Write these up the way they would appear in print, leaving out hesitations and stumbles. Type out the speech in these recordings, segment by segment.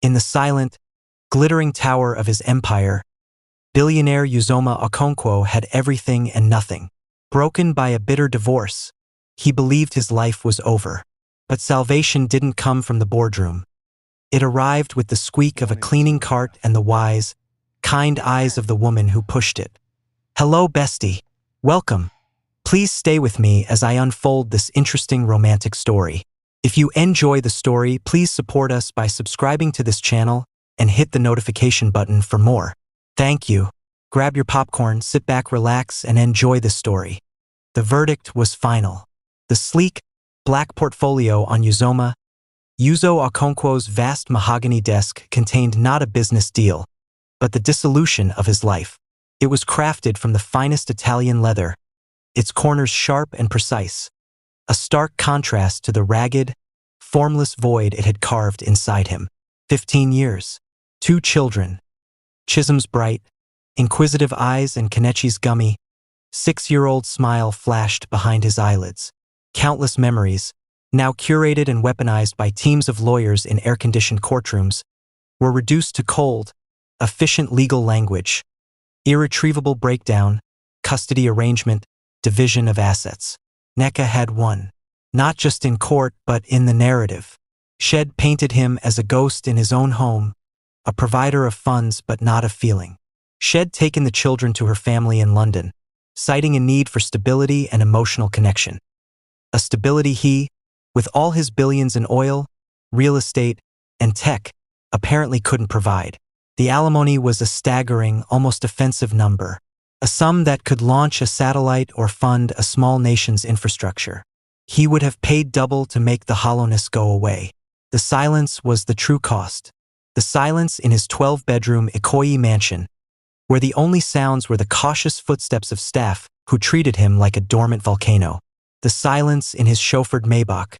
In the silent, glittering tower of his empire, billionaire Uzoma Okonkwo had everything and nothing. Broken by a bitter divorce, he believed his life was over. But salvation didn't come from the boardroom. It arrived with the squeak of a cleaning cart and the wise, kind eyes of the woman who pushed it. "Hello, bestie. Welcome. Please stay with me as I unfold this interesting romantic story. If you enjoy the story, please support us by subscribing to this channel and hit the notification button for more. Thank you. Grab your popcorn, sit back, relax, and enjoy the story." The verdict was final. The sleek, black portfolio on Uzo Okonkwo's vast mahogany desk contained not a business deal, but the dissolution of his life. It was crafted from the finest Italian leather, its corners sharp and precise, a stark contrast to the ragged, formless void it had carved inside him. 15 years, 2 children, Chisholm's bright, inquisitive eyes and Kanechi's gummy, 6-year-old smile flashed behind his eyelids. Countless memories, now curated and weaponized by teams of lawyers in air-conditioned courtrooms, were reduced to cold, efficient legal language, irretrievable breakdown, custody arrangement, division of assets. Neka had won, not just in court but in the narrative. Shed painted him as a ghost in his own home, a provider of funds but not of feeling. Shed taken the children to her family in London, citing a need for stability and emotional connection. A stability he, with all his billions in oil, real estate, and tech, apparently couldn't provide. The alimony was a staggering, almost offensive number, a sum that could launch a satellite or fund a small nation's infrastructure. He would have paid double to make the hollowness go away. The silence was the true cost. The silence in his 12-bedroom Ikoyi mansion, where the only sounds were the cautious footsteps of staff who treated him like a dormant volcano. The silence in his chauffeured Maybach,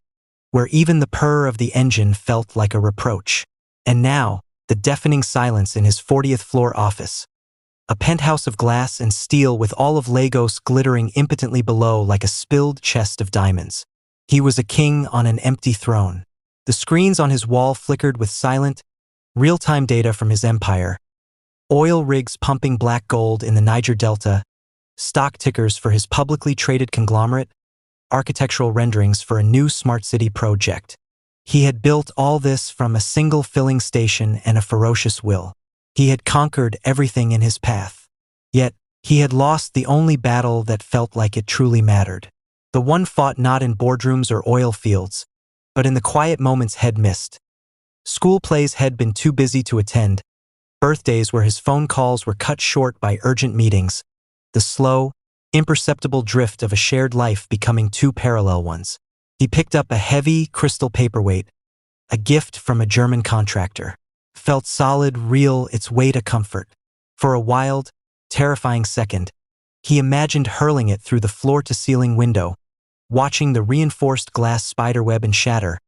where even the purr of the engine felt like a reproach. And now, the deafening silence in his 40th floor office, a penthouse of glass and steel with all of Lagos glittering impotently below like a spilled chest of diamonds. He was a king on an empty throne. The screens on his wall flickered with silent, real-time data from his empire, oil rigs pumping black gold in the Niger Delta, stock tickers for his publicly traded conglomerate, architectural renderings for a new smart city project. He had built all this from a single filling station and a ferocious will. He had conquered everything in his path. Yet, he had lost the only battle that felt like it truly mattered. The one fought not in boardrooms or oil fields, but in the quiet moments Head missed. School plays had been too busy to attend, birthdays where his phone calls were cut short by urgent meetings, the slow, imperceptible drift of a shared life becoming 2 parallel ones. He picked up a heavy crystal paperweight, a gift from a German contractor. Felt solid, real, its weight a comfort. For a wild, terrifying second, he imagined hurling it through the floor-to-ceiling window, watching the reinforced glass spiderweb and shatter,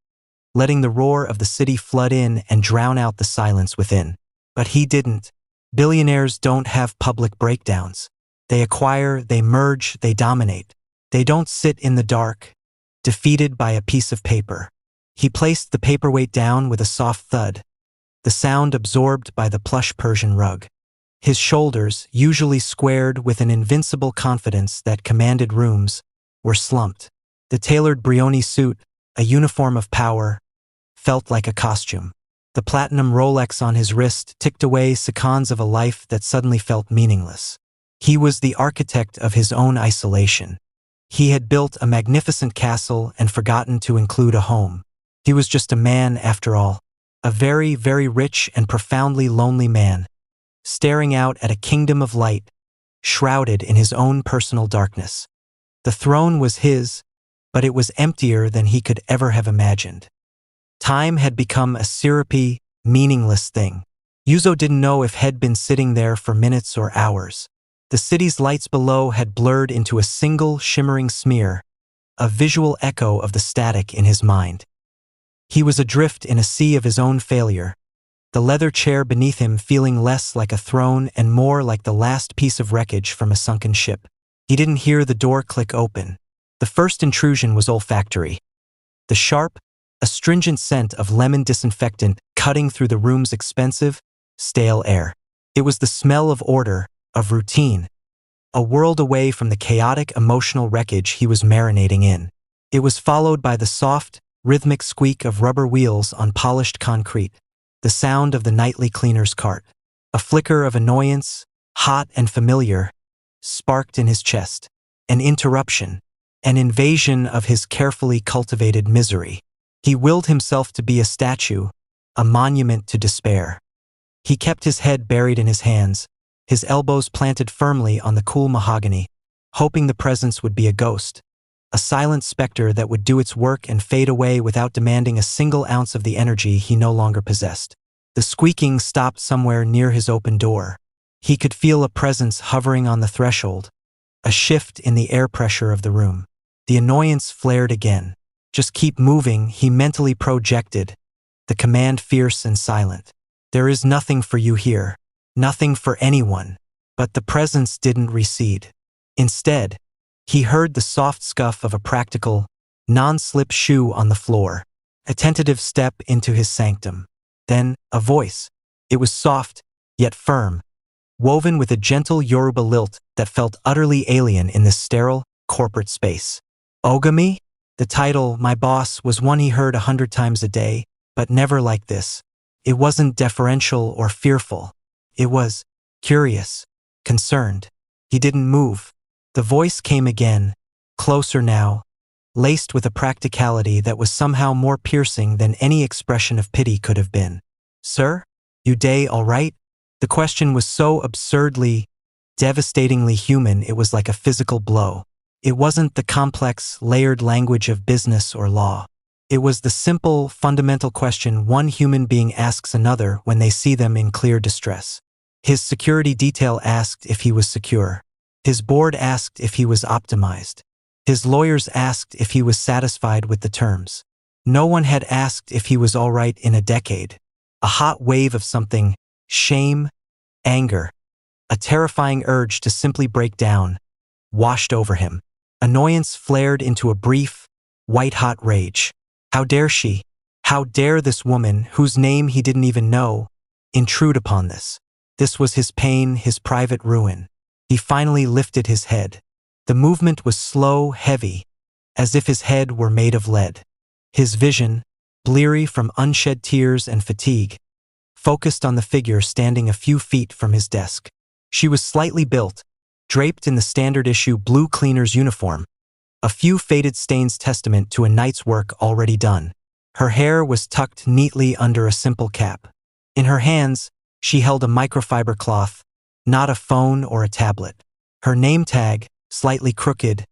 letting the roar of the city flood in and drown out the silence within. But he didn't. Billionaires don't have public breakdowns. They acquire, they merge, they dominate. They don't sit in the dark, defeated by a piece of paper. He placed the paperweight down with a soft thud, the sound absorbed by the plush Persian rug. His shoulders, usually squared with an invincible confidence that commanded rooms, were slumped. The tailored Brioni suit, a uniform of power, felt like a costume. The platinum Rolex on his wrist ticked away seconds of a life that suddenly felt meaningless. He was the architect of his own isolation. He had built a magnificent castle and forgotten to include a home. He was just a man after all, a very, very rich and profoundly lonely man, staring out at a kingdom of light, shrouded in his own personal darkness. The throne was his, but it was emptier than he could ever have imagined. Time had become a syrupy, meaningless thing. Uzo didn't know if he'd been sitting there for minutes or hours. The city's lights below had blurred into a single shimmering smear, a visual echo of the static in his mind. He was adrift in a sea of his own failure, the leather chair beneath him feeling less like a throne and more like the last piece of wreckage from a sunken ship. He didn't hear the door click open. The first intrusion was olfactory. The sharp, astringent scent of lemon disinfectant cutting through the room's expensive, stale air. It was the smell of order, of routine, a world away from the chaotic emotional wreckage he was marinating in. It was followed by the soft, rhythmic squeak of rubber wheels on polished concrete, the sound of the nightly cleaner's cart. A flicker of annoyance, hot and familiar, sparked in his chest. An interruption, an invasion of his carefully cultivated misery. He willed himself to be a statue, a monument to despair. He kept his head buried in his hands, his elbows planted firmly on the cool mahogany, hoping the presence would be a ghost, a silent specter that would do its work and fade away without demanding a single ounce of the energy he no longer possessed. The squeaking stopped somewhere near his open door. He could feel a presence hovering on the threshold, a shift in the air pressure of the room. The annoyance flared again. Just keep moving, he mentally projected, the command fierce and silent. There is nothing for you here, nothing for anyone. But the presence didn't recede. Instead, he heard the soft scuff of a practical, non-slip shoe on the floor, a tentative step into his sanctum. Then, a voice. It was soft, yet firm, woven with a gentle Yoruba lilt that felt utterly alien in this sterile, corporate space. Ogami? The title, my boss, was one he heard 100 times a day, but never like this. It wasn't deferential or fearful. It was curious, concerned. He didn't move. The voice came again, closer now, laced with a practicality that was somehow more piercing than any expression of pity could have been. Sir? You day all right? The question was so absurdly, devastatingly human it was like a physical blow. It wasn't the complex, layered language of business or law. It was the simple, fundamental question one human being asks another when they see them in clear distress. His security detail asked if he was secure. His board asked if he was optimized. His lawyers asked if he was satisfied with the terms. No one had asked if he was all right in a decade. A hot wave of something, shame, anger, a terrifying urge to simply break down, washed over him. Annoyance flared into a brief, white-hot rage. How dare she? How dare this woman, whose name he didn't even know, intrude upon this? This was his pain, his private ruin. He finally lifted his head. The movement was slow, heavy, as if his head were made of lead. His vision, bleary from unshed tears and fatigue, focused on the figure standing a few feet from his desk. She was slightly built, draped in the standard-issue blue cleaner's uniform, a few faded stains testament to a night's work already done. Her hair was tucked neatly under a simple cap. In her hands, she held a microfiber cloth, not a phone or a tablet. Her name tag, slightly crooked,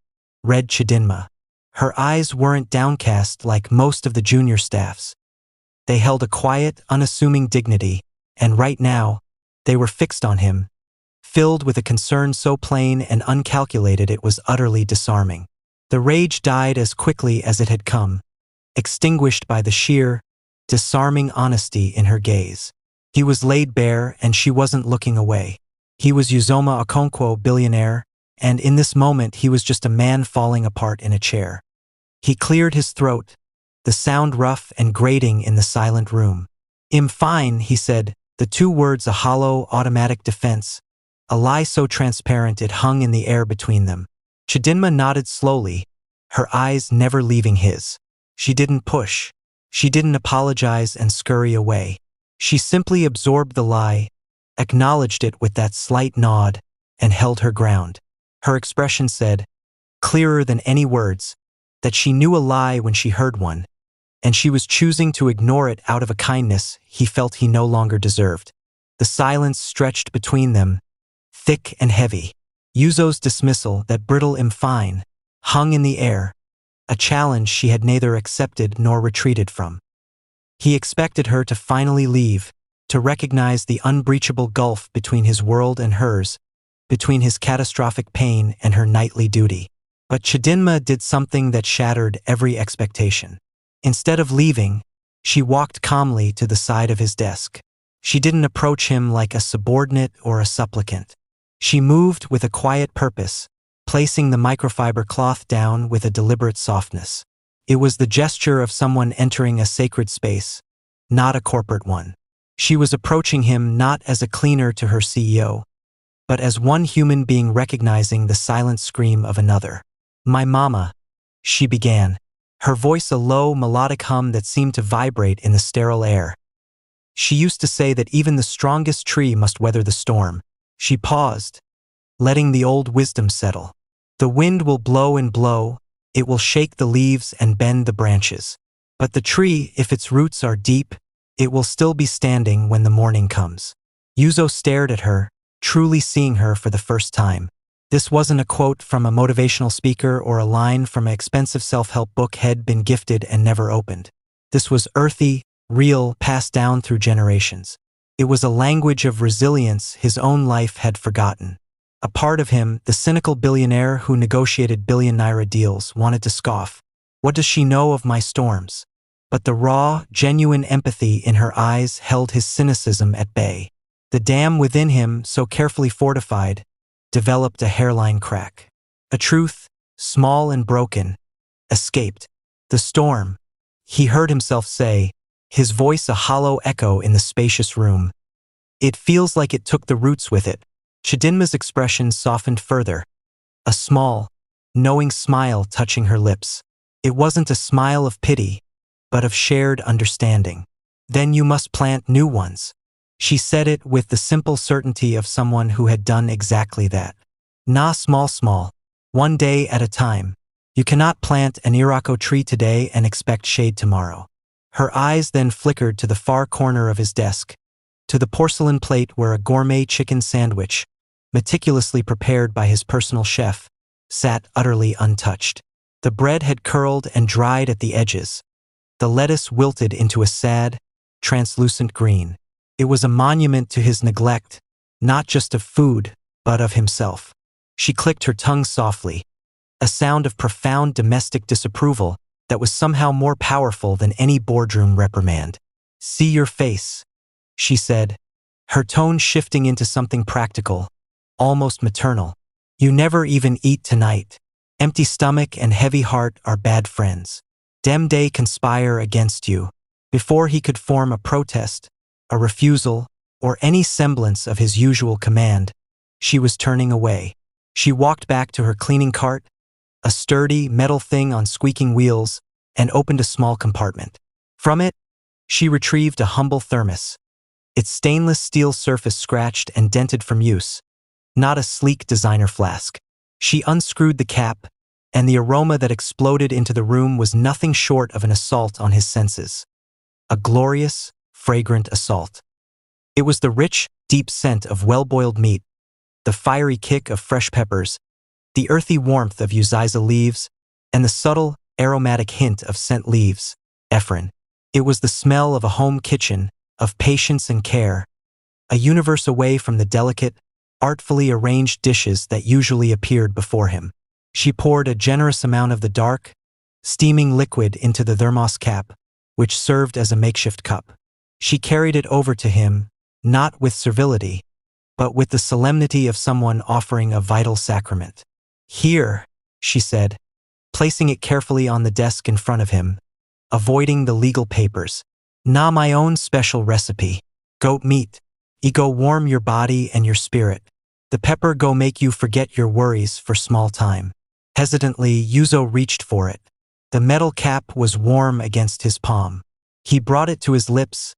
read Chidinma. Her eyes weren't downcast like most of the junior staffs. They held a quiet, unassuming dignity, and right now, they were fixed on him, filled with a concern so plain and uncalculated it was utterly disarming. The rage died as quickly as it had come, extinguished by the sheer, disarming honesty in her gaze. He was laid bare, and she wasn't looking away. He was Uzoma Okonkwo, billionaire, and in this moment he was just a man falling apart in a chair. He cleared his throat, the sound rough and grating in the silent room. "I'm fine," he said, the two words a hollow, automatic defense, a lie so transparent it hung in the air between them. Chidinma nodded slowly, her eyes never leaving his. She didn't push. She didn't apologize and scurry away. She simply absorbed the lie, acknowledged it with that slight nod, and held her ground. Her expression said, clearer than any words, that she knew a lie when she heard one, and she was choosing to ignore it out of a kindness he felt he no longer deserved. The silence stretched between them, thick and heavy. Yuzo's dismissal, that brittle "I'm fine," hung in the air, a challenge she had neither accepted nor retreated from. He expected her to finally leave, to recognize the unbreachable gulf between his world and hers, between his catastrophic pain and her nightly duty. But Chidinma did something that shattered every expectation. Instead of leaving, she walked calmly to the side of his desk. She didn't approach him like a subordinate or a supplicant. She moved with a quiet purpose, placing the microfiber cloth down with a deliberate softness. It was the gesture of someone entering a sacred space, not a corporate one. She was approaching him not as a cleaner to her CEO, but as one human being recognizing the silent scream of another. "My mama," she began, her voice a low, melodic hum that seemed to vibrate in the sterile air. "She used to say that even the strongest tree must weather the storm." She paused, letting the old wisdom settle. "The wind will blow and blow, it will shake the leaves and bend the branches. But the tree, if its roots are deep, it will still be standing when the morning comes." Yuzo stared at her, truly seeing her for the first time. This wasn't a quote from a motivational speaker or a line from an expensive self-help book he'd been gifted and never opened. This was earthy, real, passed down through generations. It was a language of resilience his own life had forgotten. A part of him, the cynical billionaire who negotiated billion-naira deals, wanted to scoff. "What does she know of my storms?" But the raw, genuine empathy in her eyes held his cynicism at bay. The dam within him, so carefully fortified, developed a hairline crack. A truth, small and broken, escaped. "The storm," he heard himself say, his voice a hollow echo in the spacious room. "It feels like it took the roots with it." Chidinma's expression softened further, a small, knowing smile touching her lips. It wasn't a smile of pity, but of shared understanding. "Then you must plant new ones." She said it with the simple certainty of someone who had done exactly that. "Na small, one day at a time. You cannot plant an Irako tree today and expect shade tomorrow." Her eyes then flickered to the far corner of his desk, to the porcelain plate where a gourmet chicken sandwich, meticulously prepared by his personal chef, sat utterly untouched. The bread had curled and dried at the edges. The lettuce wilted into a sad, translucent green. It was a monument to his neglect, not just of food, but of himself. She clicked her tongue softly, a sound of profound domestic disapproval that was somehow more powerful than any boardroom reprimand. "See your face," she said, her tone shifting into something practical, almost maternal. "You never even eat tonight. Empty stomach and heavy heart are bad friends. Dem they conspire against you." Before he could form a protest, a refusal, or any semblance of his usual command, she was turning away. She walked back to her cleaning cart, a sturdy metal thing on squeaking wheels, and opened a small compartment. From it, she retrieved a humble thermos, its stainless steel surface scratched and dented from use, not a sleek designer flask. She unscrewed the cap, and the aroma that exploded into the room was nothing short of an assault on his senses. A glorious, fragrant assault. It was the rich, deep scent of well-boiled meat, the fiery kick of fresh peppers, the earthy warmth of Uziza leaves, and the subtle, aromatic hint of scent leaves, Ephron. It was the smell of a home kitchen, of patience and care, a universe away from the delicate, artfully arranged dishes that usually appeared before him. She poured a generous amount of the dark, steaming liquid into the thermos cap, which served as a makeshift cup. She carried it over to him, not with servility, but with the solemnity of someone offering a vital sacrament. "Here," she said, placing it carefully on the desk in front of him, avoiding the legal papers. "Na my own special recipe. Goat meat. It go warm your body and your spirit. The pepper go make you forget your worries for small time." Hesitantly, Yuzo reached for it. The metal cap was warm against his palm. He brought it to his lips,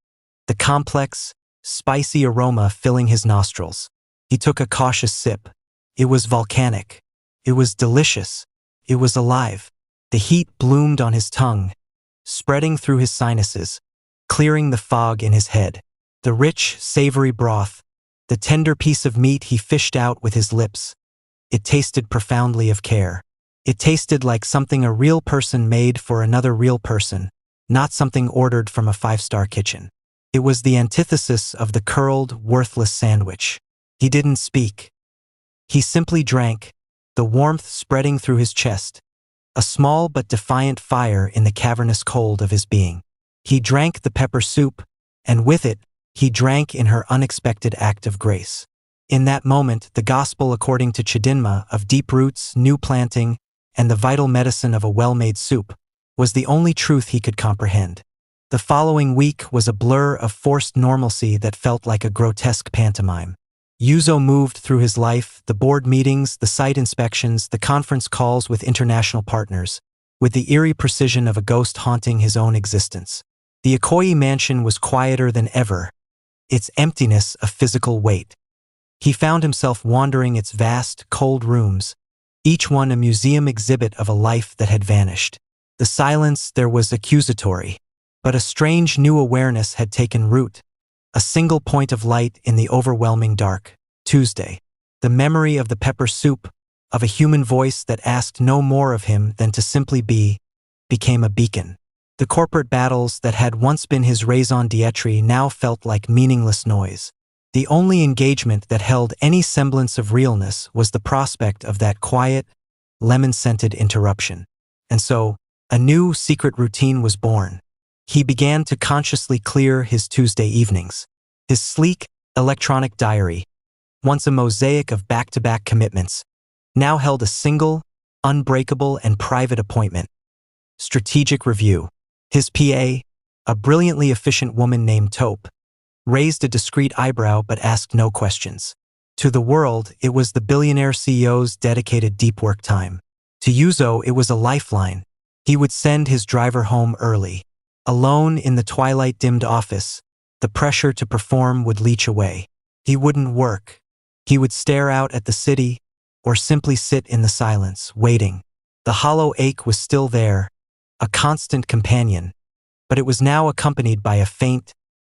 the complex, spicy aroma filling his nostrils. He took a cautious sip. It was volcanic. It was delicious. It was alive. The heat bloomed on his tongue, spreading through his sinuses, clearing the fog in his head. The rich, savory broth, the tender piece of meat he fished out with his lips. It tasted profoundly of care. It tasted like something a real person made for another real person, not something ordered from a five-star kitchen. It was the antithesis of the curled, worthless sandwich. He didn't speak. He simply drank, the warmth spreading through his chest, a small but defiant fire in the cavernous cold of his being. He drank the pepper soup, and with it, he drank in her unexpected act of grace. In that moment, the gospel according to Chidinma of deep roots, new planting, and the vital medicine of a well-made soup was the only truth he could comprehend. The following week was a blur of forced normalcy that felt like a grotesque pantomime. Yuzo moved through his life, the board meetings, the site inspections, the conference calls with international partners, with the eerie precision of a ghost haunting his own existence. The Ikoyi mansion was quieter than ever, its emptiness a physical weight. He found himself wandering its vast, cold rooms, each one a museum exhibit of a life that had vanished. The silence there was accusatory, but a strange new awareness had taken root, a single point of light in the overwhelming dark. Tuesday. The memory of the pepper soup, of a human voice that asked no more of him than to simply be, became a beacon. The corporate battles that had once been his raison d'etre now felt like meaningless noise. The only engagement that held any semblance of realness was the prospect of that quiet, lemon-scented interruption. And so, a new secret routine was born. He began to consciously clear his Tuesday evenings. His sleek, electronic diary, once a mosaic of back-to-back commitments, now held a single, unbreakable and private appointment. Strategic review. His PA, a brilliantly efficient woman named Taupe, raised a discreet eyebrow but asked no questions. To the world, it was the billionaire CEO's dedicated deep work time. To Yuzo, it was a lifeline. He would send his driver home early. Alone in the twilight-dimmed office, the pressure to perform would leach away. He wouldn't work. He would stare out at the city, or simply sit in the silence, waiting. The hollow ache was still there, a constant companion, but it was now accompanied by a faint,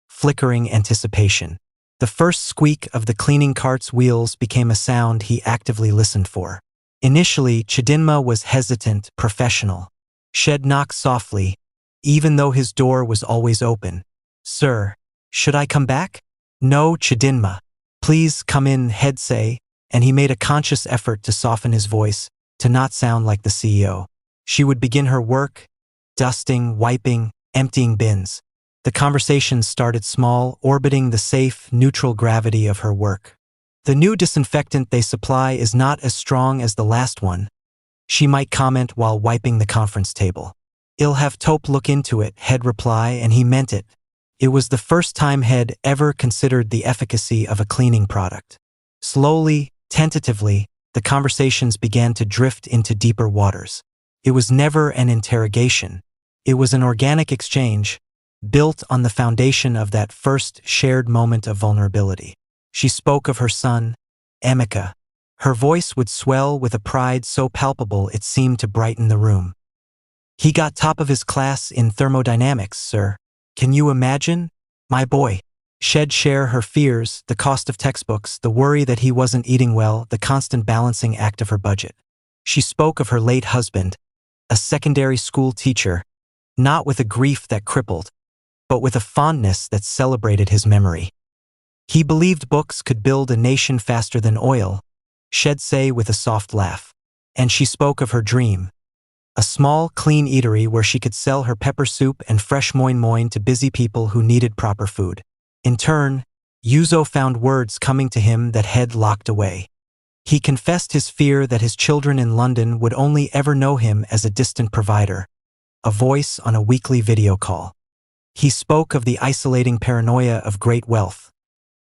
flickering anticipation. The first squeak of the cleaning cart's wheels became a sound he actively listened for. Initially, Chidinma was hesitant, professional. Shed knocked softly, even though his door was always open. "Sir, should I come back?" "No, Chidinma. Please come in," he'd say, and he made a conscious effort to soften his voice, to not sound like the CEO. She would begin her work, dusting, wiping, emptying bins. The conversations started small, orbiting the safe, neutral gravity of her work. "The new disinfectant they supply is not as strong as the last one," she might comment while wiping the conference table. "I'll have Taupe look into it," he'd reply, and he meant it. It was the first time he'd ever considered the efficacy of a cleaning product. Slowly, tentatively, the conversations began to drift into deeper waters. It was never an interrogation. It was an organic exchange, built on the foundation of that first shared moment of vulnerability. She spoke of her son, Emeka. Her voice would swell with a pride so palpable it seemed to brighten the room. "He got top of his class in thermodynamics, sir. Can you imagine? My boy." She'd share her fears, the cost of textbooks, the worry that he wasn't eating well, the constant balancing act of her budget. She spoke of her late husband, a secondary school teacher, not with a grief that crippled, but with a fondness that celebrated his memory. "He believed books could build a nation faster than oil," she'd say with a soft laugh. And she spoke of her dream. A small, clean eatery where she could sell her pepper soup and fresh moin moin to busy people who needed proper food. In turn, Yuzo found words coming to him that he'd locked away. He confessed his fear that his children in London would only ever know him as a distant provider, a voice on a weekly video call. He spoke of the isolating paranoia of great wealth,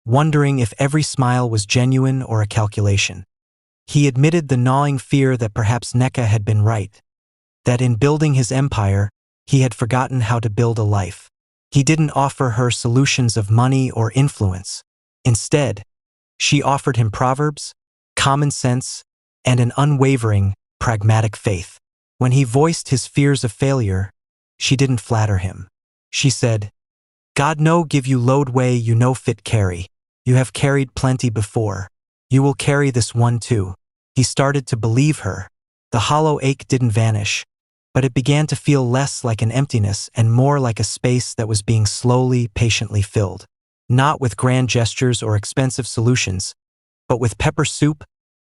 wondering if every smile was genuine or a calculation. He admitted the gnawing fear that perhaps Neka had been right, that in building his empire, he had forgotten how to build a life. He didn't offer her solutions of money or influence. Instead, she offered him proverbs, common sense, and an unwavering, pragmatic faith. When he voiced his fears of failure, she didn't flatter him. She said, "God no give you load way you no fit carry. You have carried plenty before. You will carry this one too." He started to believe her. The hollow ache didn't vanish, but it began to feel less like an emptiness and more like a space that was being slowly, patiently filled. Not with grand gestures or expensive solutions, but with pepper soup,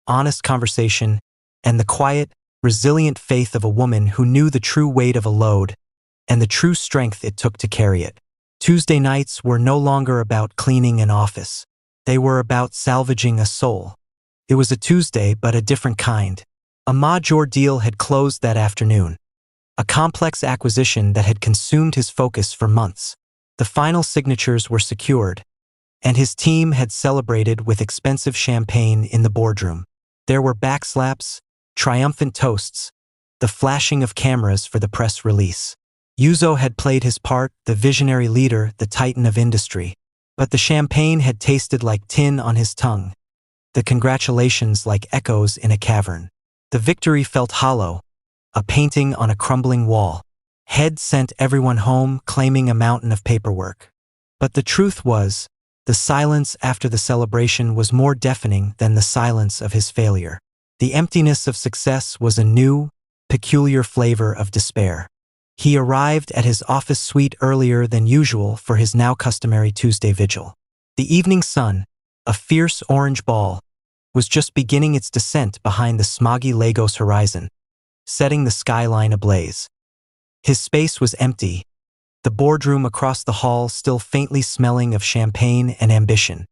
honest conversation, and the quiet, resilient faith of a woman who knew the true weight of a load and the true strength it took to carry it. Tuesday nights were no longer about cleaning an office. They were about salvaging a soul. It was a Tuesday, but a different kind. A major deal had closed that afternoon. a complex acquisition that had consumed his focus for months. The final signatures were secured, and his team had celebrated with expensive champagne in the boardroom. There were backslaps, triumphant toasts, the flashing of cameras for the press release. Yuzo had played his part, the visionary leader, the titan of industry. But the champagne had tasted like tin on his tongue, the congratulations like echoes in a cavern. The victory felt hollow, a painting on a crumbling wall. Head sent everyone home claiming a mountain of paperwork. But the truth was, the silence after the celebration was more deafening than the silence of his failure. The emptiness of success was a new, peculiar flavor of despair. He arrived at his office suite earlier than usual for his now customary Tuesday vigil. The evening sun, a fierce orange ball, was just beginning its descent behind the smoggy Lagos horizon, setting the skyline ablaze. His space was empty, the boardroom across the hall still faintly smelling of champagne and ambition.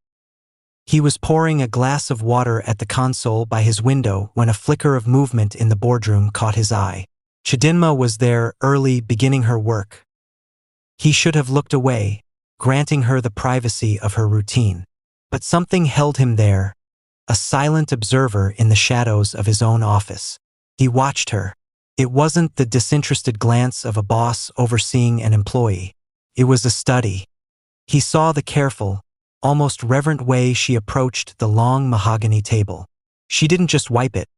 He was pouring a glass of water at the console by his window when a flicker of movement in the boardroom caught his eye. Chidinma was there, early, beginning her work. He should have looked away, granting her the privacy of her routine. But something held him there, a silent observer in the shadows of his own office. He watched her. It wasn't the disinterested glance of a boss overseeing an employee. It was a study. He saw the careful, almost reverent way she approached the long mahogany table. She didn't just wipe it.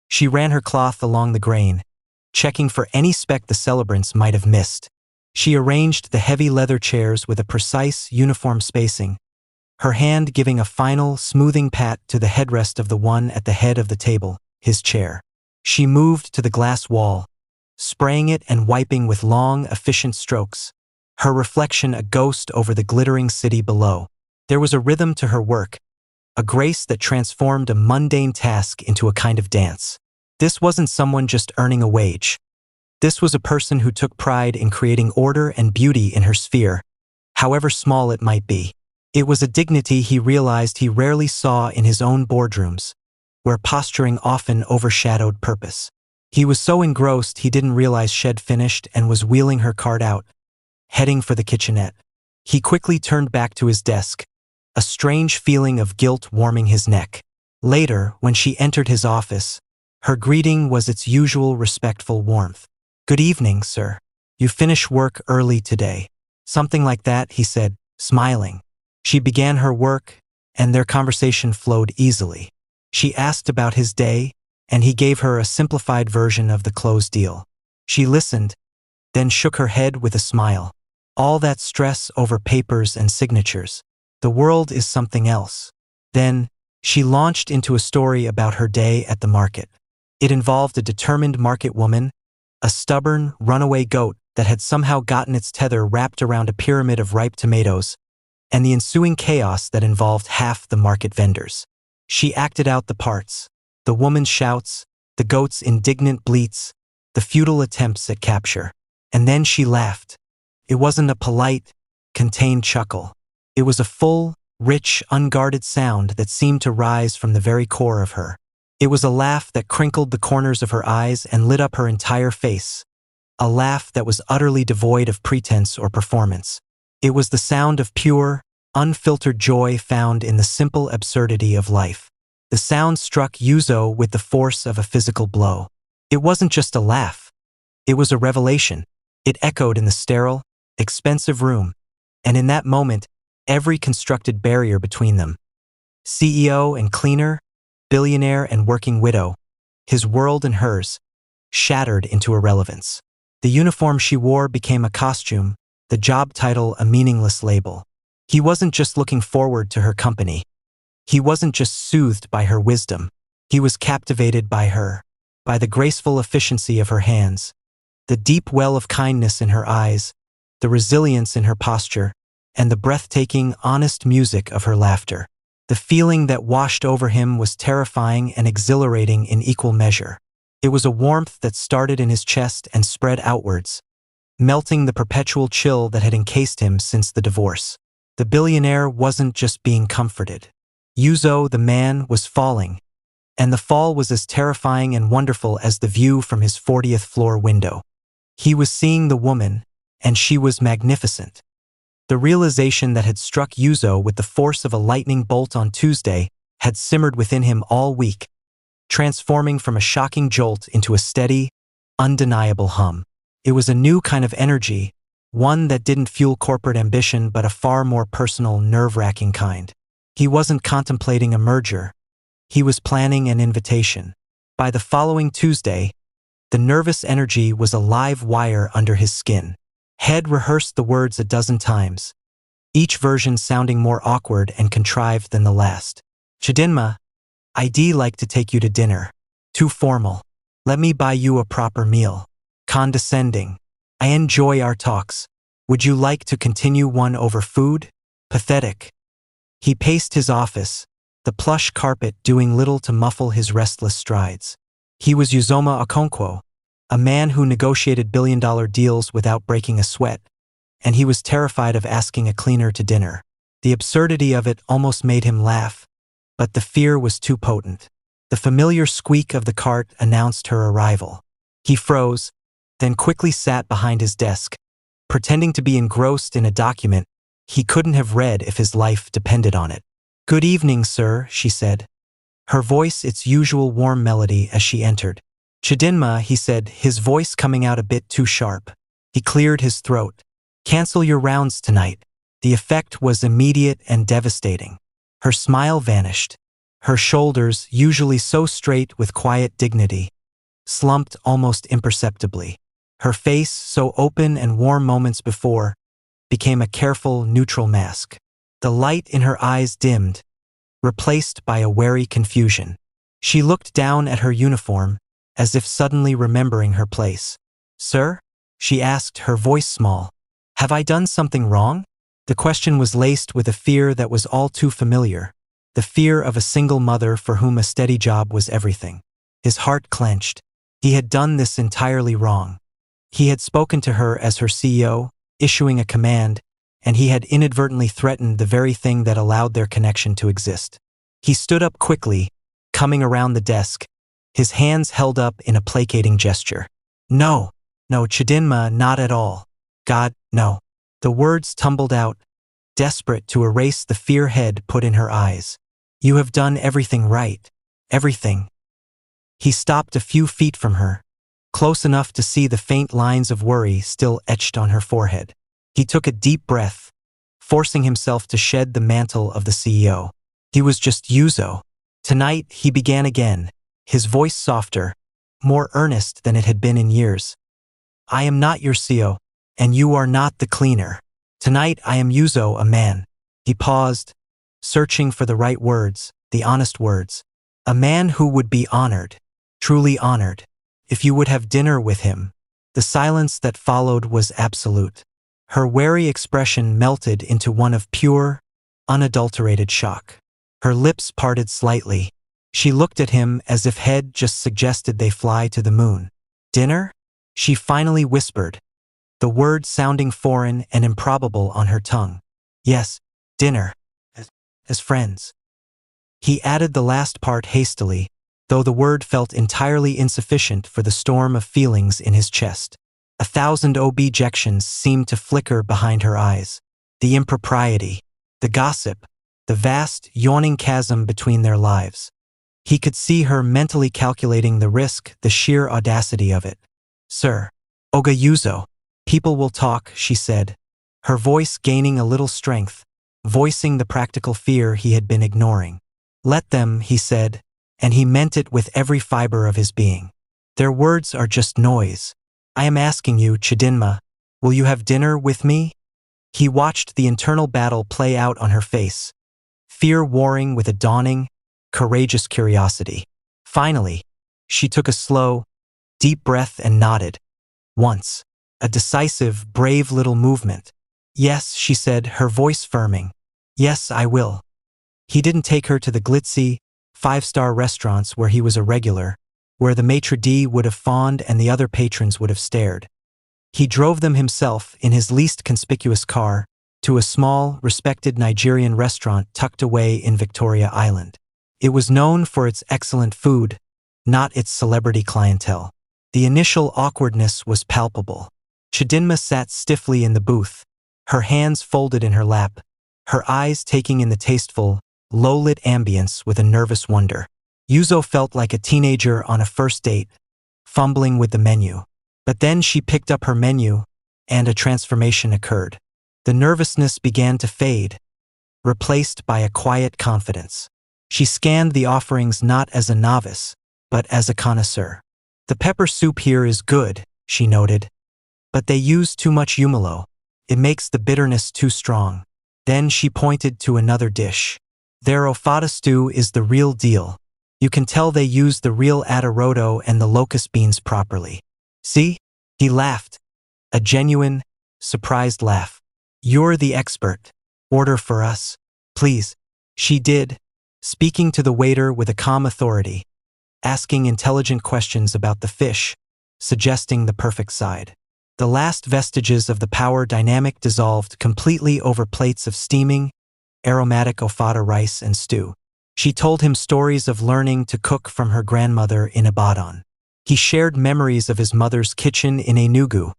She ran her cloth along the grain, checking for any speck the celebrants might have missed. She arranged the heavy leather chairs with a precise, uniform spacing, her hand giving a final, smoothing pat to the headrest of the one at the head of the table, his chair. She moved to the glass wall, spraying it and wiping with long, efficient strokes, her reflection a ghost over the glittering city below. There was a rhythm to her work, a grace that transformed a mundane task into a kind of dance. This wasn't someone just earning a wage. This was a person who took pride in creating order and beauty in her sphere, however small it might be. It was a dignity he realized he rarely saw in his own boardrooms, where posturing often overshadowed purpose. He was so engrossed he didn't realize she'd finished and was wheeling her cart out, heading for the kitchenette. He quickly turned back to his desk, a strange feeling of guilt warming his neck. Later, when she entered his office, her greeting was its usual respectful warmth. "Good evening, sir. You finish work early today." Something like that, he said, smiling. She began her work, and their conversation flowed easily. She asked about his day, and he gave her a simplified version of the closed deal. She listened, then shook her head with a smile. All that stress over papers and signatures. The world is something else. Then, she launched into a story about her day at the market. It involved a determined market woman, a stubborn, runaway goat that had somehow gotten its tether wrapped around a pyramid of ripe tomatoes, and the ensuing chaos that involved half the market vendors. She acted out the parts, the woman's shouts, the goat's indignant bleats, the futile attempts at capture. And then she laughed. It wasn't a polite, contained chuckle. It was a full, rich, unguarded sound that seemed to rise from the very core of her. It was a laugh that crinkled the corners of her eyes and lit up her entire face. A laugh that was utterly devoid of pretense or performance. It was the sound of pure, unfiltered joy found in the simple absurdity of life. The sound struck Yuzo with the force of a physical blow. It wasn't just a laugh. It was a revelation. It echoed in the sterile, expensive room, and in that moment, every constructed barrier between them. CEO and cleaner, billionaire and working widow, his world and hers, shattered into irrelevance. The uniform she wore became a costume, the job title a meaningless label. He wasn't just looking forward to her company. He wasn't just soothed by her wisdom. He was captivated by her, by the graceful efficiency of her hands, the deep well of kindness in her eyes, the resilience in her posture, and the breathtaking, honest music of her laughter. The feeling that washed over him was terrifying and exhilarating in equal measure. It was a warmth that started in his chest and spread outwards, melting the perpetual chill that had encased him since the divorce. The billionaire wasn't just being comforted. Yuzo, the man, was falling, and the fall was as terrifying and wonderful as the view from his 40th floor window. He was seeing the woman, and she was magnificent. The realization that had struck Yuzo with the force of a lightning bolt on Tuesday had simmered within him all week, transforming from a shocking jolt into a steady, undeniable hum. It was a new kind of energy, one that didn't fuel corporate ambition but a far more personal, nerve-wracking kind. He wasn't contemplating a merger. He was planning an invitation. By the following Tuesday, the nervous energy was a live wire under his skin. Head rehearsed the words a dozen times, each version sounding more awkward and contrived than the last. Chidinma, I'd like to take you to dinner. Too formal. Let me buy you a proper meal. Condescending. I enjoy our talks. Would you like to continue one over food? Pathetic. He paced his office, the plush carpet doing little to muffle his restless strides. He was Uzoma Okonkwo, a man who negotiated billion-dollar deals without breaking a sweat, and he was terrified of asking a cleaner to dinner. The absurdity of it almost made him laugh, but the fear was too potent. The familiar squeak of the cart announced her arrival. He froze, then quickly sat behind his desk, pretending to be engrossed in a document he couldn't have read if his life depended on it. "Good evening, sir," she said, her voice its usual warm melody as she entered. "Chidinma," he said, his voice coming out a bit too sharp. He cleared his throat. "Cancel your rounds tonight." The effect was immediate and devastating. Her smile vanished. Her shoulders, usually so straight with quiet dignity, slumped almost imperceptibly. Her face, so open and warm moments before, became a careful, neutral mask. The light in her eyes dimmed, replaced by a wary confusion. She looked down at her uniform, as if suddenly remembering her place. "Sir?" she asked, her voice small. "Have I done something wrong?" The question was laced with a fear that was all too familiar, the fear of a single mother for whom a steady job was everything. His heart clenched. He had done this entirely wrong. He had spoken to her as her CEO, issuing a command, and he had inadvertently threatened the very thing that allowed their connection to exist. He stood up quickly, coming around the desk, his hands held up in a placating gesture. "No, no, Chidinma, not at all. God, no." The words tumbled out, desperate to erase the fear head put in her eyes. "You have done everything right. Everything." He stopped a few feet from her, close enough to see the faint lines of worry still etched on her forehead. He took a deep breath, forcing himself to shed the mantle of the CEO. He was just Yuzo. Tonight, he began again, his voice softer, more earnest than it had been in years. "I am not your CEO, and you are not the cleaner. Tonight I am Yuzo, a man." He paused, searching for the right words, the honest words. "A man who would be honored, truly honored, if you would have dinner with him." The silence that followed was absolute. Her wary expression melted into one of pure, unadulterated shock. Her lips parted slightly. She looked at him as if head just suggested they fly to the moon. "Dinner?" she finally whispered, the word sounding foreign and improbable on her tongue. "Yes, dinner. As friends." He added the last part hastily, though the word felt entirely insufficient for the storm of feelings in his chest. 1,000 objections seemed to flicker behind her eyes. The impropriety, the gossip, the vast, yawning chasm between their lives. He could see her mentally calculating the risk, the sheer audacity of it. "Sir, Oga Yuzo, people will talk," she said, her voice gaining a little strength, voicing the practical fear he had been ignoring. "Let them," he said, and he meant it with every fiber of his being. "Their words are just noise. I am asking you, Chidinma, will you have dinner with me?" He watched the internal battle play out on her face, fear warring with a dawning, courageous curiosity. Finally, she took a slow, deep breath and nodded. Once. A decisive, brave little movement. "Yes," she said, her voice firming. "Yes, I will." He didn't take her to the glitzy, five-star restaurants where he was a regular, where the maitre d' would have fawned and the other patrons would have stared. He drove them himself, in his least conspicuous car, to a small, respected Nigerian restaurant tucked away in Victoria Island. It was known for its excellent food, not its celebrity clientele. The initial awkwardness was palpable. Chidinma sat stiffly in the booth, her hands folded in her lap, her eyes taking in the tasteful, low-lit ambience with a nervous wonder. Yuzo felt like a teenager on a first date, fumbling with the menu. But then she picked up her menu, and a transformation occurred. The nervousness began to fade, replaced by a quiet confidence. She scanned the offerings not as a novice, but as a connoisseur. The pepper soup here is good, she noted, but they use too much umalo. It makes the bitterness too strong. Then she pointed to another dish. Their ofada stew is the real deal. You can tell they use the real atarodo and the locust beans properly. See? He laughed. A genuine, surprised laugh. You're the expert. Order for us, please. She did, speaking to the waiter with a calm authority, asking intelligent questions about the fish, suggesting the perfect side. The last vestiges of the power dynamic dissolved completely over plates of steaming, aromatic ofada rice and stew. She told him stories of learning to cook from her grandmother in Ibadan. He shared memories of his mother's kitchen in Enugu,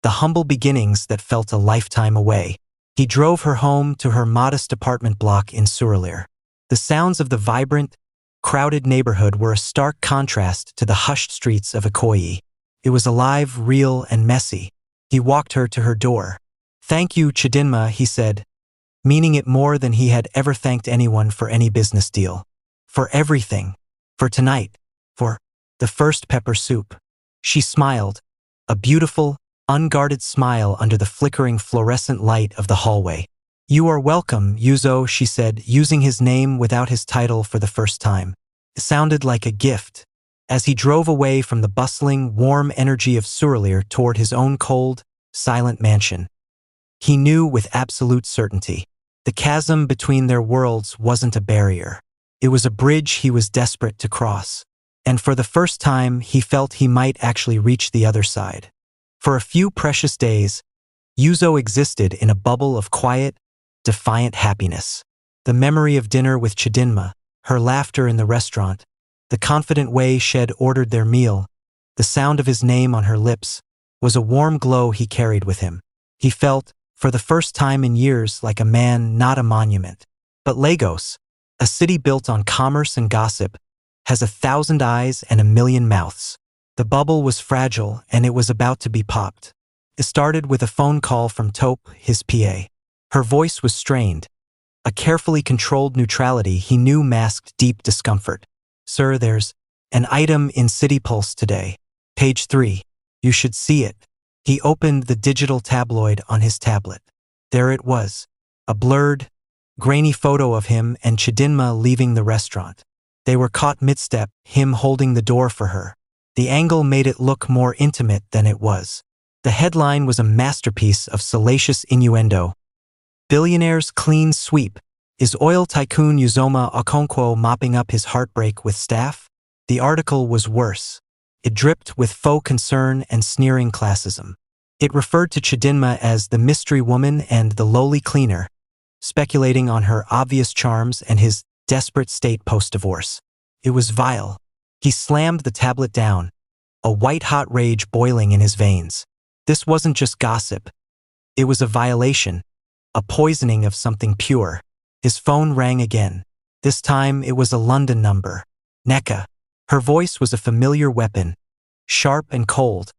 the humble beginnings that felt a lifetime away. He drove her home to her modest apartment block in Surulere. The sounds of the vibrant, crowded neighborhood were a stark contrast to the hushed streets of Ikoyi. It was alive, real, and messy. He walked her to her door. "Thank you, Chidinma," he said, meaning it more than he had ever thanked anyone for any business deal. For everything. For tonight. For the first pepper soup. She smiled, a beautiful, unguarded smile under the flickering fluorescent light of the hallway. "You are welcome, Yuzo," she said, using his name without his title for the first time. It sounded like a gift. As he drove away from the bustling, warm energy of Surulere toward his own cold, silent mansion, he knew with absolute certainty. The chasm between their worlds wasn't a barrier. It was a bridge he was desperate to cross. And for the first time, he felt he might actually reach the other side. For a few precious days, Yuzo existed in a bubble of quiet, defiant happiness. The memory of dinner with Chidinma, her laughter in the restaurant, the confident way Shed ordered their meal, the sound of his name on her lips, was a warm glow he carried with him. He felt, for the first time in years, like a man, not a monument. But Lagos, a city built on commerce and gossip, has 1,000 eyes and 1,000,000 mouths. The bubble was fragile, and it was about to be popped. It started with a phone call from Taupe, his PA. Her voice was strained, a carefully controlled neutrality he knew masked deep discomfort. "Sir, there's an item in City Pulse today. Page 3. You should see it." He opened the digital tabloid on his tablet. There it was, a blurred, grainy photo of him and Chidinma leaving the restaurant. They were caught mid-step, him holding the door for her. The angle made it look more intimate than it was. The headline was a masterpiece of salacious innuendo. "Billionaire's clean sweep. Is oil tycoon Uzoma Okonkwo mopping up his heartbreak with staff?" The article was worse. It dripped with faux concern and sneering classism. It referred to Chidinma as the mystery woman and the lowly cleaner, speculating on her obvious charms and his desperate state post-divorce. It was vile. He slammed the tablet down, a white-hot rage boiling in his veins. This wasn't just gossip. It was a violation, a poisoning of something pure. His phone rang again. This time it was a London number. Neka. Her voice was a familiar weapon, sharp and cold,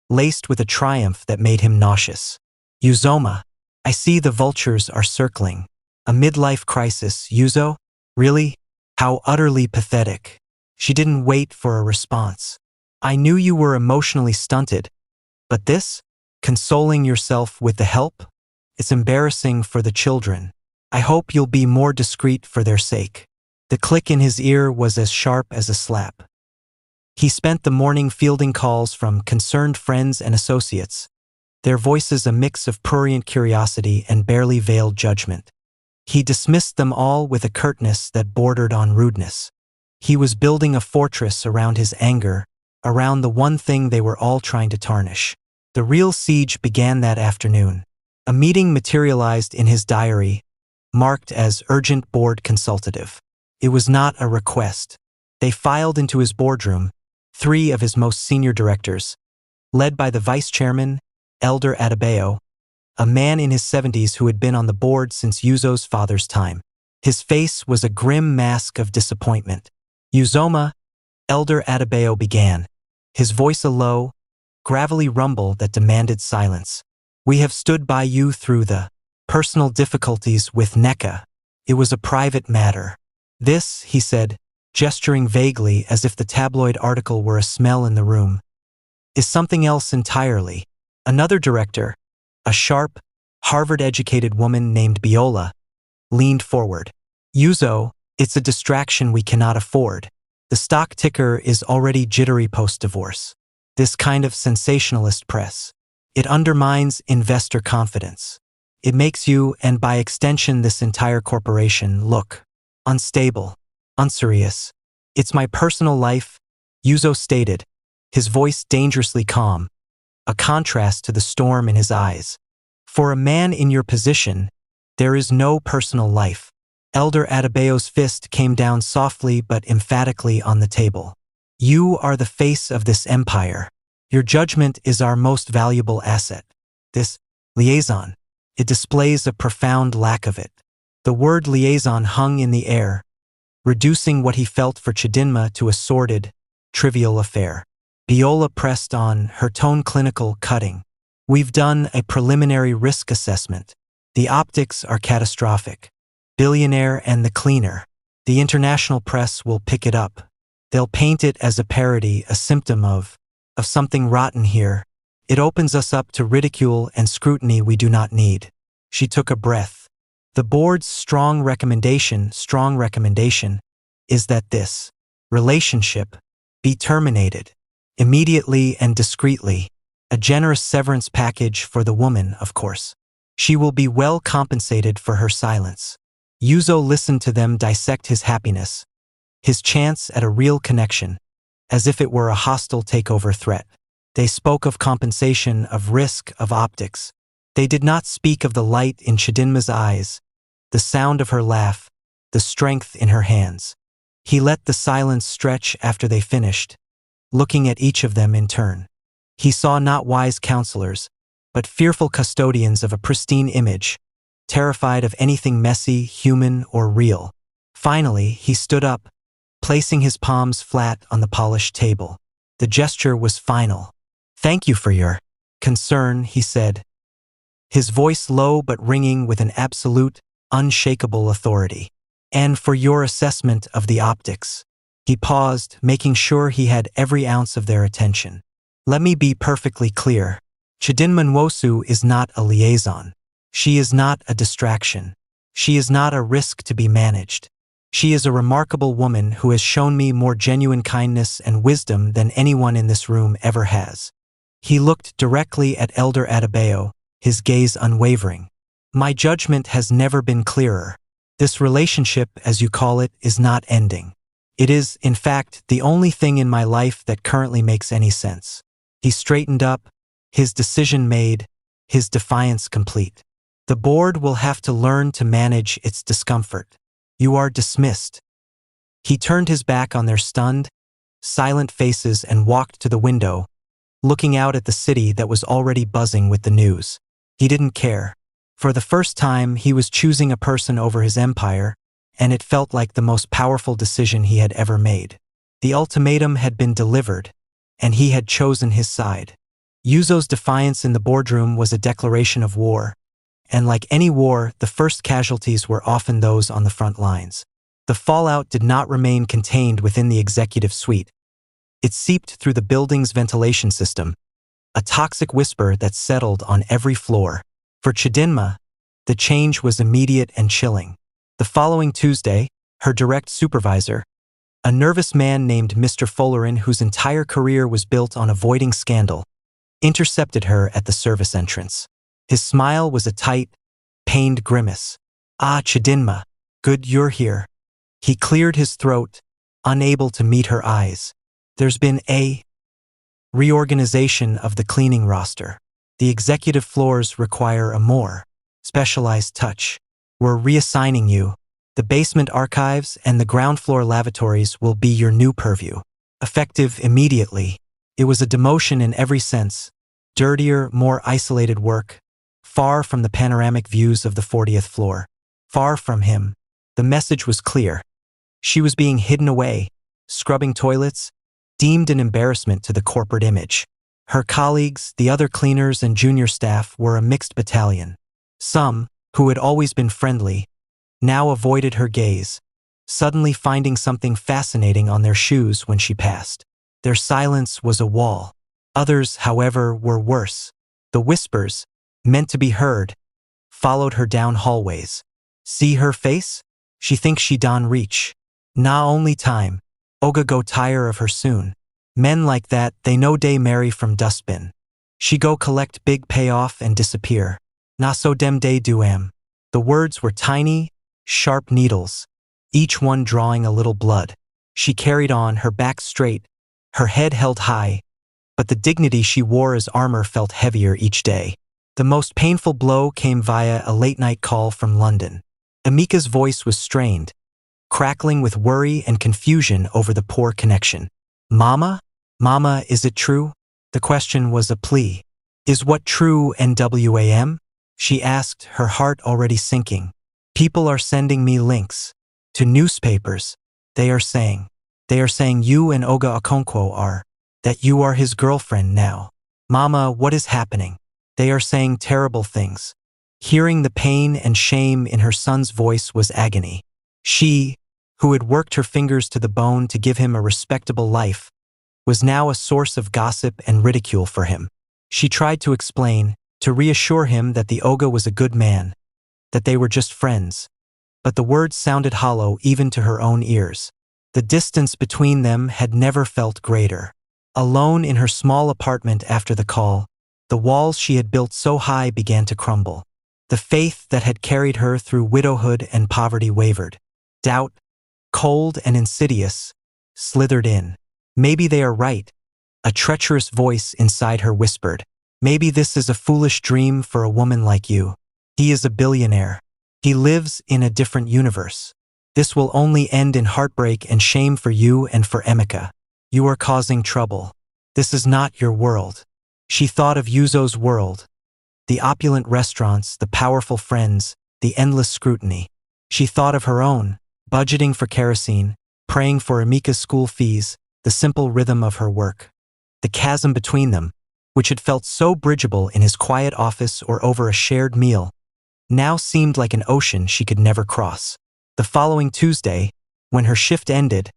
laced with a triumph that made him nauseous. "Uzoma, I see the vultures are circling. A midlife crisis, Yuzo? Really? How utterly pathetic." She didn't wait for a response. "I knew you were emotionally stunted, but this? Consoling yourself with the help? It's embarrassing for the children. I hope you'll be more discreet for their sake." The click in his ear was as sharp as a slap. He spent the morning fielding calls from concerned friends and associates, their voices a mix of prurient curiosity and barely veiled judgment. He dismissed them all with a curtness that bordered on rudeness. He was building a fortress around his anger, around the one thing they were all trying to tarnish. The real siege began that afternoon. A meeting materialized in his diary, marked as urgent board consultative. It was not a request. They filed into his boardroom, 3 of his most senior directors, led by the vice chairman, Elder Adebayo, a man in his 70s who had been on the board since Yuzo's father's time. His face was a grim mask of disappointment. Uzoma, Elder Adebayo began, his voice a low, gravelly rumble that demanded silence. We have stood by you through the personal difficulties with NECA. It was a private matter. This, he said, gesturing vaguely as if the tabloid article were a smell in the room, is something else entirely. Another director, a sharp, Harvard-educated woman named Biola, leaned forward. Yuzo, it's a distraction we cannot afford. The stock ticker is already jittery post-divorce. This kind of sensationalist press, it undermines investor confidence. It makes you, and by extension this entire corporation, look unstable, unserious. It's my personal life, Yuzo stated, his voice dangerously calm, a contrast to the storm in his eyes. For a man in your position, there is no personal life. Elder Adebayo's fist came down softly but emphatically on the table. You are the face of this empire. Your judgment is our most valuable asset. This liaison, it displays a profound lack of it. The word liaison hung in the air, reducing what he felt for Chidinma to a sordid, trivial affair. Biola pressed on, her tone clinical, cutting. We've done a preliminary risk assessment. The optics are catastrophic. Billionaire and the cleaner. The international press will pick it up. They'll paint it as a parody, a symptom of something rotten here. It opens us up to ridicule and scrutiny we do not need. She took a breath. The board's strong recommendation, is that this relationship be terminated immediately and discreetly. A generous severance package for the woman, of course. She will be well compensated for her silence. Yuzo listened to them dissect his happiness, his chance at a real connection, as if it were a hostile takeover threat. They spoke of compensation, of risk, of optics. They did not speak of the light in Chidinma's eyes, the sound of her laugh, the strength in her hands. He let the silence stretch after they finished, looking at each of them in turn. He saw not wise counselors, but fearful custodians of a pristine image, terrified of anything messy, human, or real. Finally, he stood up, placing his palms flat on the polished table. The gesture was final. Thank you for your concern, he said, his voice low but ringing with an absolute, unshakable authority. And for your assessment of the optics. He paused, making sure he had every ounce of their attention. Let me be perfectly clear. Chidinma Nwosu is not a liaison. She is not a distraction. She is not a risk to be managed. She is a remarkable woman who has shown me more genuine kindness and wisdom than anyone in this room ever has. He looked directly at Elder Adebayo, his gaze unwavering. My judgment has never been clearer. This relationship, as you call it, is not ending. It is, in fact, the only thing in my life that currently makes any sense. He straightened up, his decision made, his defiance complete. The board will have to learn to manage its discomfort. You are dismissed. He turned his back on their stunned, silent faces and walked to the window, looking out at the city that was already buzzing with the news. He didn't care. For the first time, he was choosing a person over his empire, and it felt like the most powerful decision he had ever made. The ultimatum had been delivered, and he had chosen his side. Yuzo's defiance in the boardroom was a declaration of war, and like any war, the first casualties were often those on the front lines. The fallout did not remain contained within the executive suite. It seeped through the building's ventilation system, a toxic whisper that settled on every floor. For Chidinma, the change was immediate and chilling. The following Tuesday, her direct supervisor, a nervous man named Mr. Follerin whose entire career was built on avoiding scandal, intercepted her at the service entrance. His smile was a tight, pained grimace. Ah, Chidinma, good you're here. He cleared his throat, unable to meet her eyes. There's been a reorganization of the cleaning roster. The executive floors require a more specialized touch. We're reassigning you. The basement archives and the ground floor lavatories will be your new purview. Effective immediately. It was a demotion in every sense. Dirtier, more isolated work. Far from the panoramic views of the 40th floor. Far from him. The message was clear. She was being hidden away, scrubbing toilets, deemed an embarrassment to the corporate image. Her colleagues, the other cleaners and junior staff, were a mixed battalion. Some, who had always been friendly, now avoided her gaze, suddenly finding something fascinating on their shoes when she passed. Their silence was a wall. Others, however, were worse. The whispers, meant to be heard, followed her down hallways. See her face? She thinks she don reach. Nah, only time. Oga go tire of her soon. Men like that, they no day marry from dustbin. She go collect big payoff and disappear. Na so dem day do am. The words were tiny, sharp needles, each one drawing a little blood. She carried on, her back straight, her head held high, but the dignity she wore as armor felt heavier each day. The most painful blow came via a late-night call from London. Amika's voice was strained, crackling with worry and confusion over the poor connection. Mama? Mama, is it true? The question was a plea. Is what true, NWAM? She asked, her heart already sinking. People are sending me links. To newspapers. They are saying you and Oga Okonkwo are. That you are his girlfriend now. Mama, what is happening? They are saying terrible things. Hearing the pain and shame in her son's voice was agony. She, who had worked her fingers to the bone to give him a respectable life, was now a source of gossip and ridicule for him. She tried to explain, to reassure him that the Oga was a good man, that they were just friends. But the words sounded hollow even to her own ears. The distance between them had never felt greater. Alone in her small apartment after the call, the walls she had built so high began to crumble. The faith that had carried her through widowhood and poverty wavered. Doubt, cold and insidious, slithered in. Maybe they are right. A treacherous voice inside her whispered. Maybe this is a foolish dream for a woman like you. He is a billionaire. He lives in a different universe. This will only end in heartbreak and shame for you and for Emika. You are causing trouble. This is not your world. She thought of Yuzo's world. The opulent restaurants, the powerful friends, the endless scrutiny. She thought of her own, budgeting for kerosene, praying for Emika's school fees, the simple rhythm of her work. The chasm between them, which had felt so bridgeable in his quiet office or over a shared meal, now seemed like an ocean she could never cross. The following Tuesday, when her shift ended,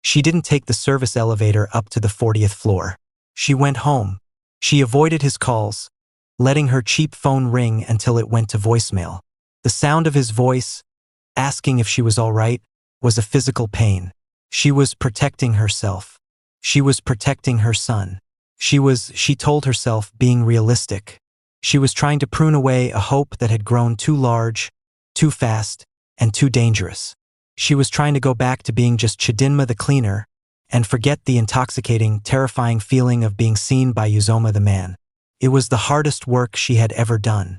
she didn't take the service elevator up to the 40th floor. She went home. She avoided his calls, letting her cheap phone ring until it went to voicemail. The sound of his voice, asking if she was all right, was a physical pain. She was protecting herself. She was protecting her son. She told herself, being realistic. She was trying to prune away a hope that had grown too large, too fast, and too dangerous. She was trying to go back to being just Chidinma the cleaner and forget the intoxicating, terrifying feeling of being seen by Uzoma the man. It was the hardest work she had ever done.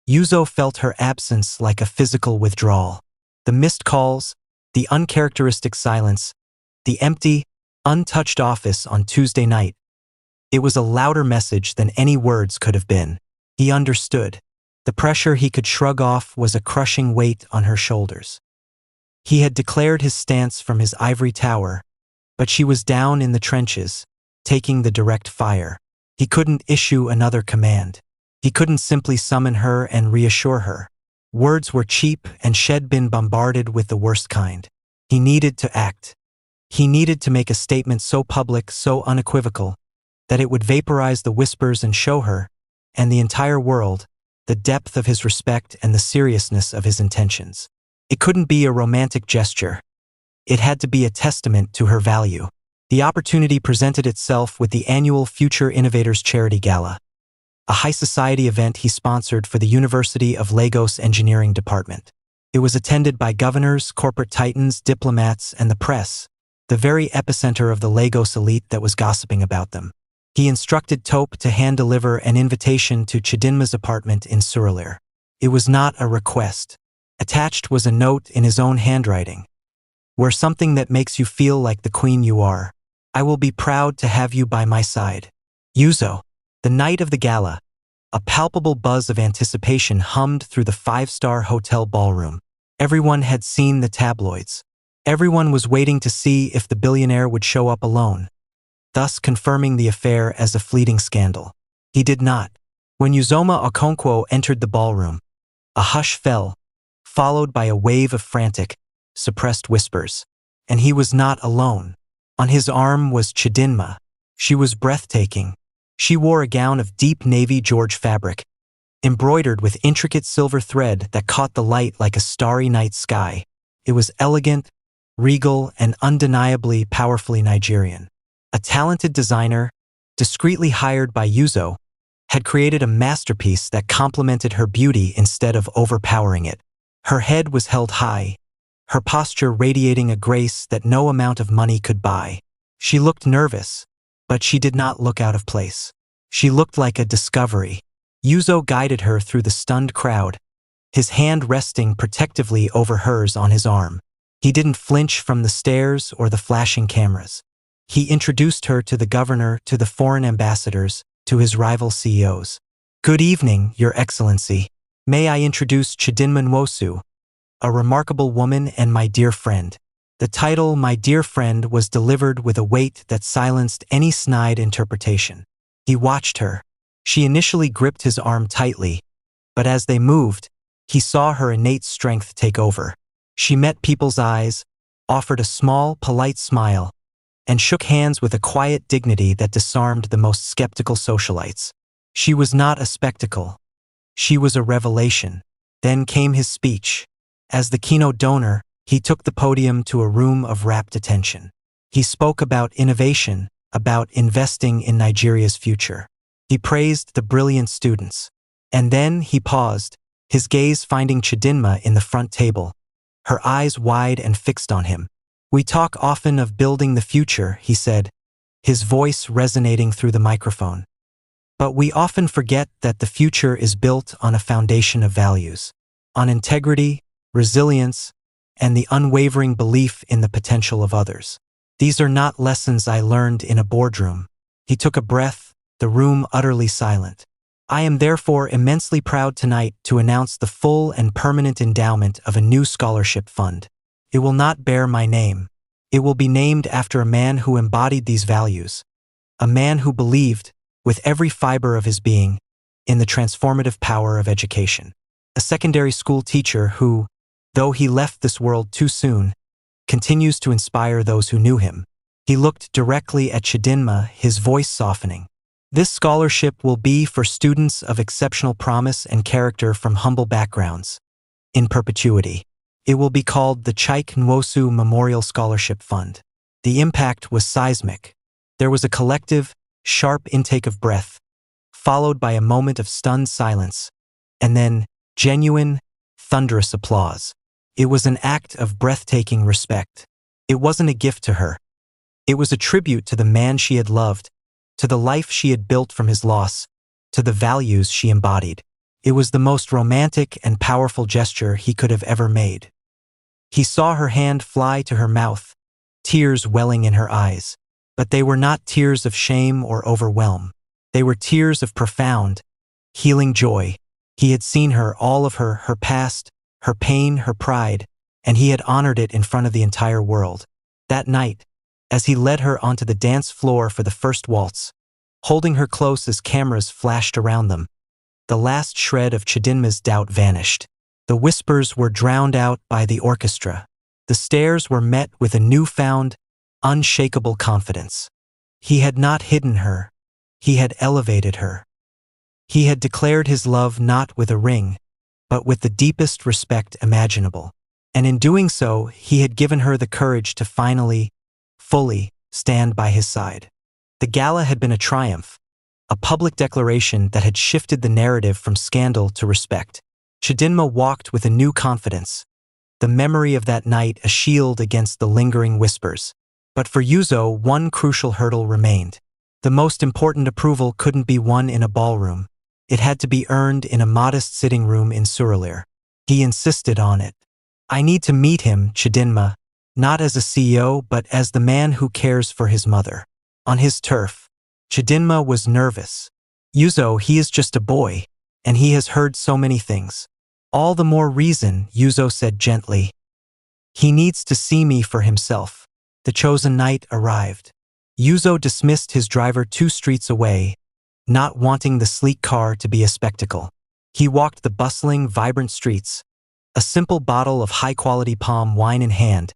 Yuzo felt her absence like a physical withdrawal. The missed calls, the uncharacteristic silence, the empty, untouched office on Tuesday night. It was a louder message than any words could have been. He understood. The pressure he could shrug off was a crushing weight on her shoulders. He had declared his stance from his ivory tower, but she was down in the trenches, taking the direct fire. He couldn't issue another command. He couldn't simply summon her and reassure her. Words were cheap and she'd been bombarded with the worst kind. He needed to act. He needed to make a statement so public, so unequivocal, that it would vaporize the whispers and show her, and the entire world, the depth of his respect and the seriousness of his intentions. It couldn't be a romantic gesture. It had to be a testament to her value. The opportunity presented itself with the annual Future Innovators Charity Gala, a high society event he sponsored for the University of Lagos Engineering Department. It was attended by governors, corporate titans, diplomats, and the press, the very epicenter of the Lagos elite that was gossiping about them. He instructed Tope to hand-deliver an invitation to Chidinma's apartment in Surulere. It was not a request. Attached was a note in his own handwriting. Wear something that makes you feel like the queen you are. I will be proud to have you by my side. Yuzo. The night of the gala, a palpable buzz of anticipation hummed through the five-star hotel ballroom. Everyone had seen the tabloids. Everyone was waiting to see if the billionaire would show up alone, thus confirming the affair as a fleeting scandal. He did not. When Uzoma Okonkwo entered the ballroom, a hush fell, followed by a wave of frantic, suppressed whispers. And he was not alone. On his arm was Chidinma. She was breathtaking. She wore a gown of deep navy George fabric, embroidered with intricate silver thread that caught the light like a starry night sky. It was elegant, regal, and undeniably powerfully Nigerian. A talented designer, discreetly hired by Yuzo, had created a masterpiece that complemented her beauty instead of overpowering it. Her head was held high, her posture radiating a grace that no amount of money could buy. She looked nervous, but she did not look out of place. She looked like a discovery. Yuzo guided her through the stunned crowd, his hand resting protectively over hers on his arm. He didn't flinch from the stares or the flashing cameras. He introduced her to the governor, to the foreign ambassadors, to his rival CEOs. Good evening, Your Excellency. May I introduce Chidinma Nwosu, a remarkable woman and my dear friend. The title, my dear friend, was delivered with a weight that silenced any snide interpretation. He watched her. She initially gripped his arm tightly, but as they moved, he saw her innate strength take over. She met people's eyes, offered a small, polite smile, and shook hands with a quiet dignity that disarmed the most skeptical socialites. She was not a spectacle. She was a revelation. Then came his speech. As the keynote donor, he took the podium to a room of rapt attention. He spoke about innovation, about investing in Nigeria's future. He praised the brilliant students. And then he paused, his gaze finding Chidinma in the front table, her eyes wide and fixed on him. We talk often of building the future, he said, his voice resonating through the microphone. But we often forget that the future is built on a foundation of values, on integrity, resilience, and the unwavering belief in the potential of others. These are not lessons I learned in a boardroom. He took a breath, the room utterly silent. I am therefore immensely proud tonight to announce the full and permanent endowment of a new scholarship fund. It will not bear my name. It will be named after a man who embodied these values, a man who believed, with every fiber of his being, in the transformative power of education. A secondary school teacher who, though he left this world too soon, continues to inspire those who knew him. He looked directly at Chidinma, his voice softening. This scholarship will be for students of exceptional promise and character from humble backgrounds, in perpetuity. It will be called the Chike Nwosu Memorial Scholarship Fund. The impact was seismic. There was a collective, sharp intake of breath, followed by a moment of stunned silence, and then genuine, thunderous applause. It was an act of breathtaking respect. It wasn't a gift to her. It was a tribute to the man she had loved, to the life she had built from his loss, to the values she embodied. It was the most romantic and powerful gesture he could have ever made. He saw her hand fly to her mouth, tears welling in her eyes. But they were not tears of shame or overwhelm. They were tears of profound, healing joy. He had seen her, all of her, her past, her pain, her pride, and he had honored it in front of the entire world. That night, as he led her onto the dance floor for the first waltz, holding her close as cameras flashed around them, the last shred of Chidinma's doubt vanished. The whispers were drowned out by the orchestra. The stares were met with a newfound, unshakable confidence. He had not hidden her. He had elevated her. He had declared his love not with a ring, but with the deepest respect imaginable. And in doing so, he had given her the courage to finally, fully, stand by his side. The gala had been a triumph, a public declaration that had shifted the narrative from scandal to respect. Chidinma walked with a new confidence, the memory of that night a shield against the lingering whispers. But for Yuzo, one crucial hurdle remained. The most important approval couldn't be won in a ballroom. It had to be earned in a modest sitting room in Surulere. He insisted on it. I need to meet him, Chidinma, not as a CEO but as the man who cares for his mother. On his turf, Chidinma was nervous. Yuzo, he is just a boy, and he has heard so many things. All the more reason, Yuzo said gently. He needs to see me for himself. The chosen night arrived. Yuzo dismissed his driver 2 streets away, not wanting the sleek car to be a spectacle. He walked the bustling, vibrant streets, a simple bottle of high-quality palm wine in hand,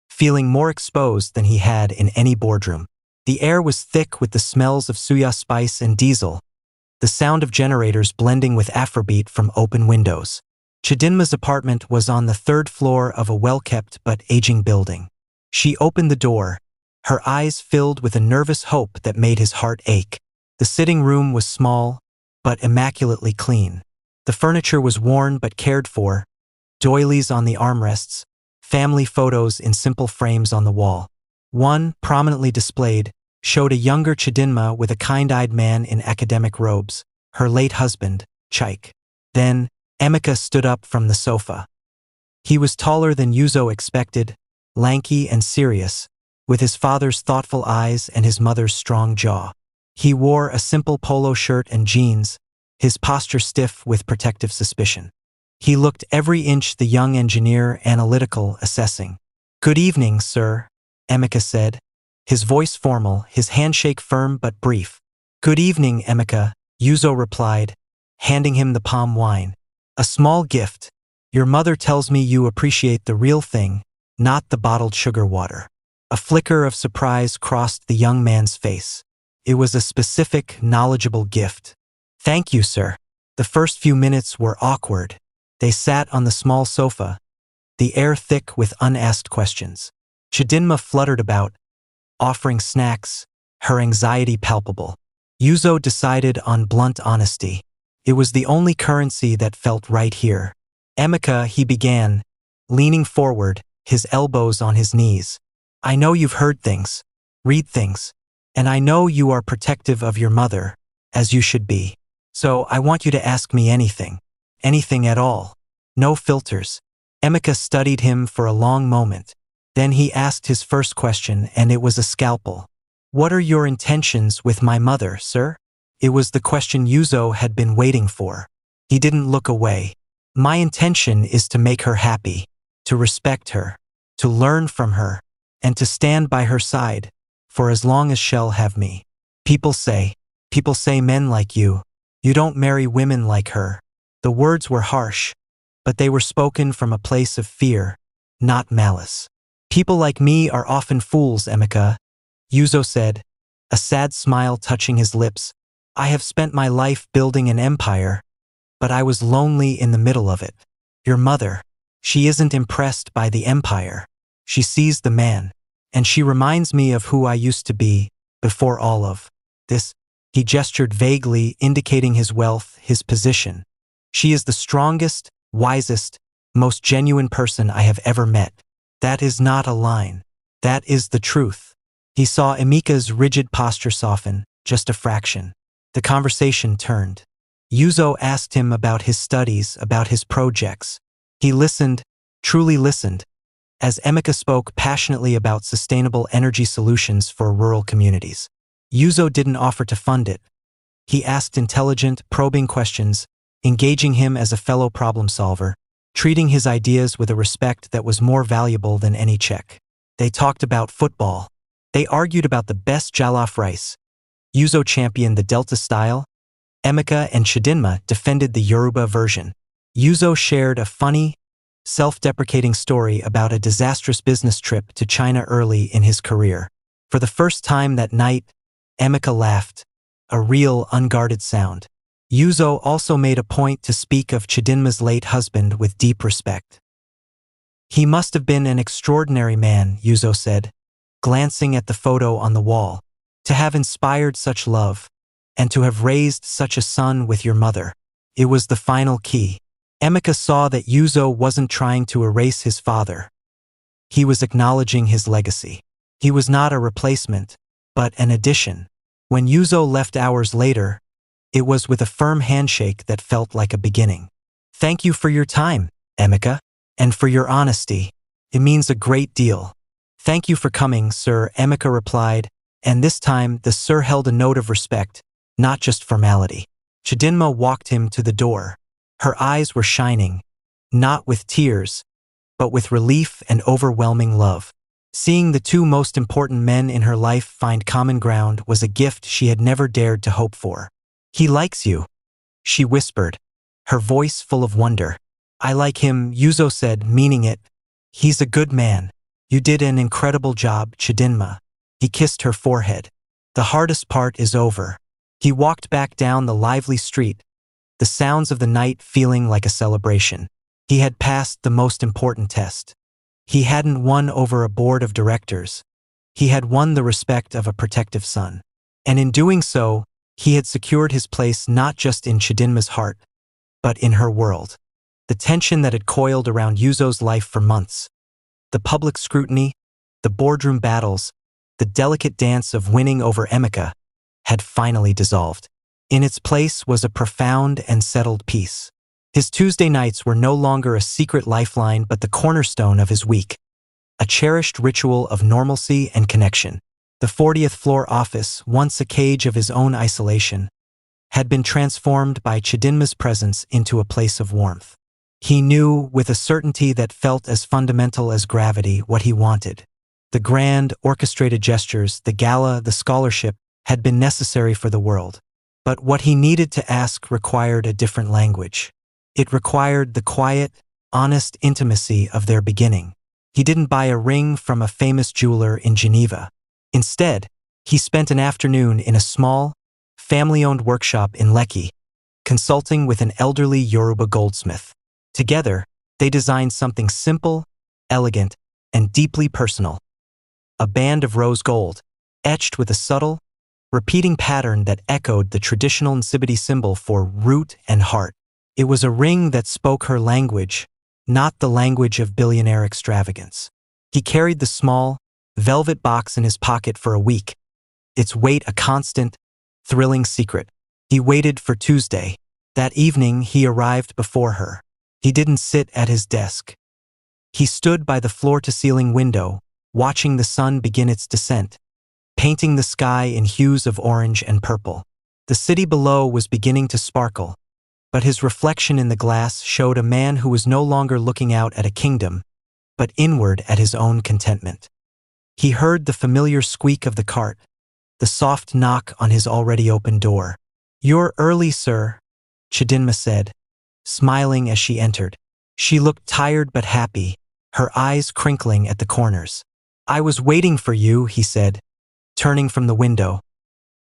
feeling more exposed than he had in any boardroom. The air was thick with the smells of suya spice and diesel, the sound of generators blending with Afrobeat from open windows. Chidinma's apartment was on the 3rd floor of a well-kept but aging building. She opened the door, her eyes filled with a nervous hope that made his heart ache. The sitting room was small, but immaculately clean. The furniture was worn but cared for, doilies on the armrests, family photos in simple frames on the wall. One, prominently displayed, showed a younger Chidinma with a kind-eyed man in academic robes, her late husband, Chaik. Then, Emeka stood up from the sofa. He was taller than Yuzo expected, lanky and serious, with his father's thoughtful eyes and his mother's strong jaw. He wore a simple polo shirt and jeans, his posture stiff with protective suspicion. He looked every inch the young engineer, analytical, assessing. "Good evening, sir," Emeka said, his voice formal, his handshake firm but brief. "Good evening, Emeka," Yuzo replied, handing him the palm wine. "A small gift. Your mother tells me you appreciate the real thing, not the bottled sugar water." A flicker of surprise crossed the young man's face. It was a specific, knowledgeable gift. "Thank you, sir." The first few minutes were awkward. They sat on the small sofa, the air thick with unasked questions. Chidinma fluttered about, offering snacks, her anxiety palpable. Yuzo decided on blunt honesty. It was the only currency that felt right here. "Emeka," he began, leaning forward, his elbows on his knees. "I know you've heard things, read things, and I know you are protective of your mother, as you should be. So I want you to ask me anything. Anything at all. No filters." Emeka studied him for a long moment. Then he asked his first question, and it was a scalpel. "What are your intentions with my mother, sir?" It was the question Yuzo had been waiting for. He didn't look away. "My intention is to make her happy, to respect her, to learn from her, and to stand by her side, for as long as she'll have me. People say men like you don't marry women like her." The words were harsh, but they were spoken from a place of fear, not malice. "People like me are often fools, Emeka," Yuzo said, a sad smile touching his lips. "I have spent my life building an empire, but I was lonely in the middle of it. Your mother, she isn't impressed by the empire. She sees the man, and she reminds me of who I used to be before all of this." He gestured vaguely, indicating his wealth, his position. "She is the strongest, wisest, most genuine person I have ever met. That is not a line. That is the truth." He saw Emeka's rigid posture soften, just a fraction. The conversation turned. Yuzo asked him about his studies, about his projects. He listened, truly listened, as Emeka spoke passionately about sustainable energy solutions for rural communities. Yuzo didn't offer to fund it. He asked intelligent, probing questions, engaging him as a fellow problem solver, treating his ideas with a respect that was more valuable than any check. They talked about football. They argued about the best jollof rice. Yuzo championed the Delta style. Emeka and Chidinma defended the Yoruba version. Yuzo shared a funny, self-deprecating story about a disastrous business trip to China early in his career. For the first time that night, Emeka laughed, a real, unguarded sound. Yuzo also made a point to speak of Chidinma's late husband with deep respect. "He must have been an extraordinary man," Yuzo said, glancing at the photo on the wall, "to have inspired such love, and to have raised such a son with your mother." It was the final key. Emeka saw that Yuzo wasn't trying to erase his father. He was acknowledging his legacy. He was not a replacement, but an addition. When Yuzo left hours later, it was with a firm handshake that felt like a beginning. "Thank you for your time, Emeka, and for your honesty. It means a great deal." "Thank you for coming, sir," Emika replied, and this time the sir held a note of respect, not just formality. Chidinma walked him to the door. Her eyes were shining, not with tears, but with relief and overwhelming love. Seeing the two most important men in her life find common ground was a gift she had never dared to hope for. "He likes you," she whispered, her voice full of wonder. "I like him," Yuzo said, meaning it. "He's a good man. You did an incredible job, Chidinma." He kissed her forehead. "The hardest part is over." He walked back down the lively street, the sounds of the night feeling like a celebration. He had passed the most important test. He hadn't won over a board of directors. He had won the respect of a protective son. And in doing so, he had secured his place not just in Chidinma's heart, but in her world. The tension that had coiled around Yuzo's life for months, the public scrutiny, the boardroom battles, the delicate dance of winning over Emika, had finally dissolved. In its place was a profound and settled peace. His Tuesday nights were no longer a secret lifeline but the cornerstone of his week, a cherished ritual of normalcy and connection. The 40th floor office, once a cage of his own isolation, had been transformed by Chidinma's presence into a place of warmth. He knew, with a certainty that felt as fundamental as gravity, what he wanted. The grand, orchestrated gestures, the gala, the scholarship, had been necessary for the world. But what he needed to ask required a different language. It required the quiet, honest intimacy of their beginning. He didn't buy a ring from a famous jeweler in Geneva. Instead, he spent an afternoon in a small, family-owned workshop in Lekki, consulting with an elderly Yoruba goldsmith. Together, they designed something simple, elegant, and deeply personal. A band of rose gold, etched with a subtle, repeating pattern that echoed the traditional Nsibiti symbol for root and heart. It was a ring that spoke her language, not the language of billionaire extravagance. He carried the small, velvet box in his pocket for a week, its weight a constant, thrilling secret. He waited for Tuesday. That evening he arrived before her. He didn't sit at his desk. He stood by the floor-to-ceiling window, watching the sun begin its descent, painting the sky in hues of orange and purple. The city below was beginning to sparkle, but his reflection in the glass showed a man who was no longer looking out at a kingdom, but inward at his own contentment. He heard the familiar squeak of the cart, the soft knock on his already open door. "You're early, sir," Chidinma said, smiling as she entered. She looked tired but happy, her eyes crinkling at the corners. "I was waiting for you," he said, turning from the window.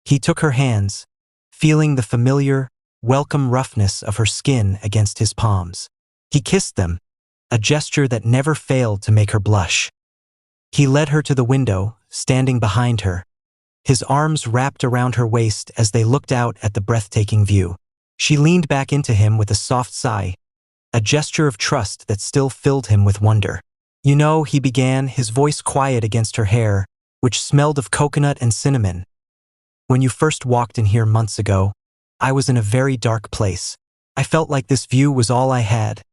He took her hands, feeling the familiar, welcome roughness of her skin against his palms. He kissed them, a gesture that never failed to make her blush. He led her to the window, standing behind her, his arms wrapped around her waist as they looked out at the breathtaking view. She leaned back into him with a soft sigh, a gesture of trust that still filled him with wonder. "You know," he began, his voice quiet against her hair, which smelled of coconut and cinnamon. "When you first walked in here months ago, I was in a very dark place. I felt like this view was all I had,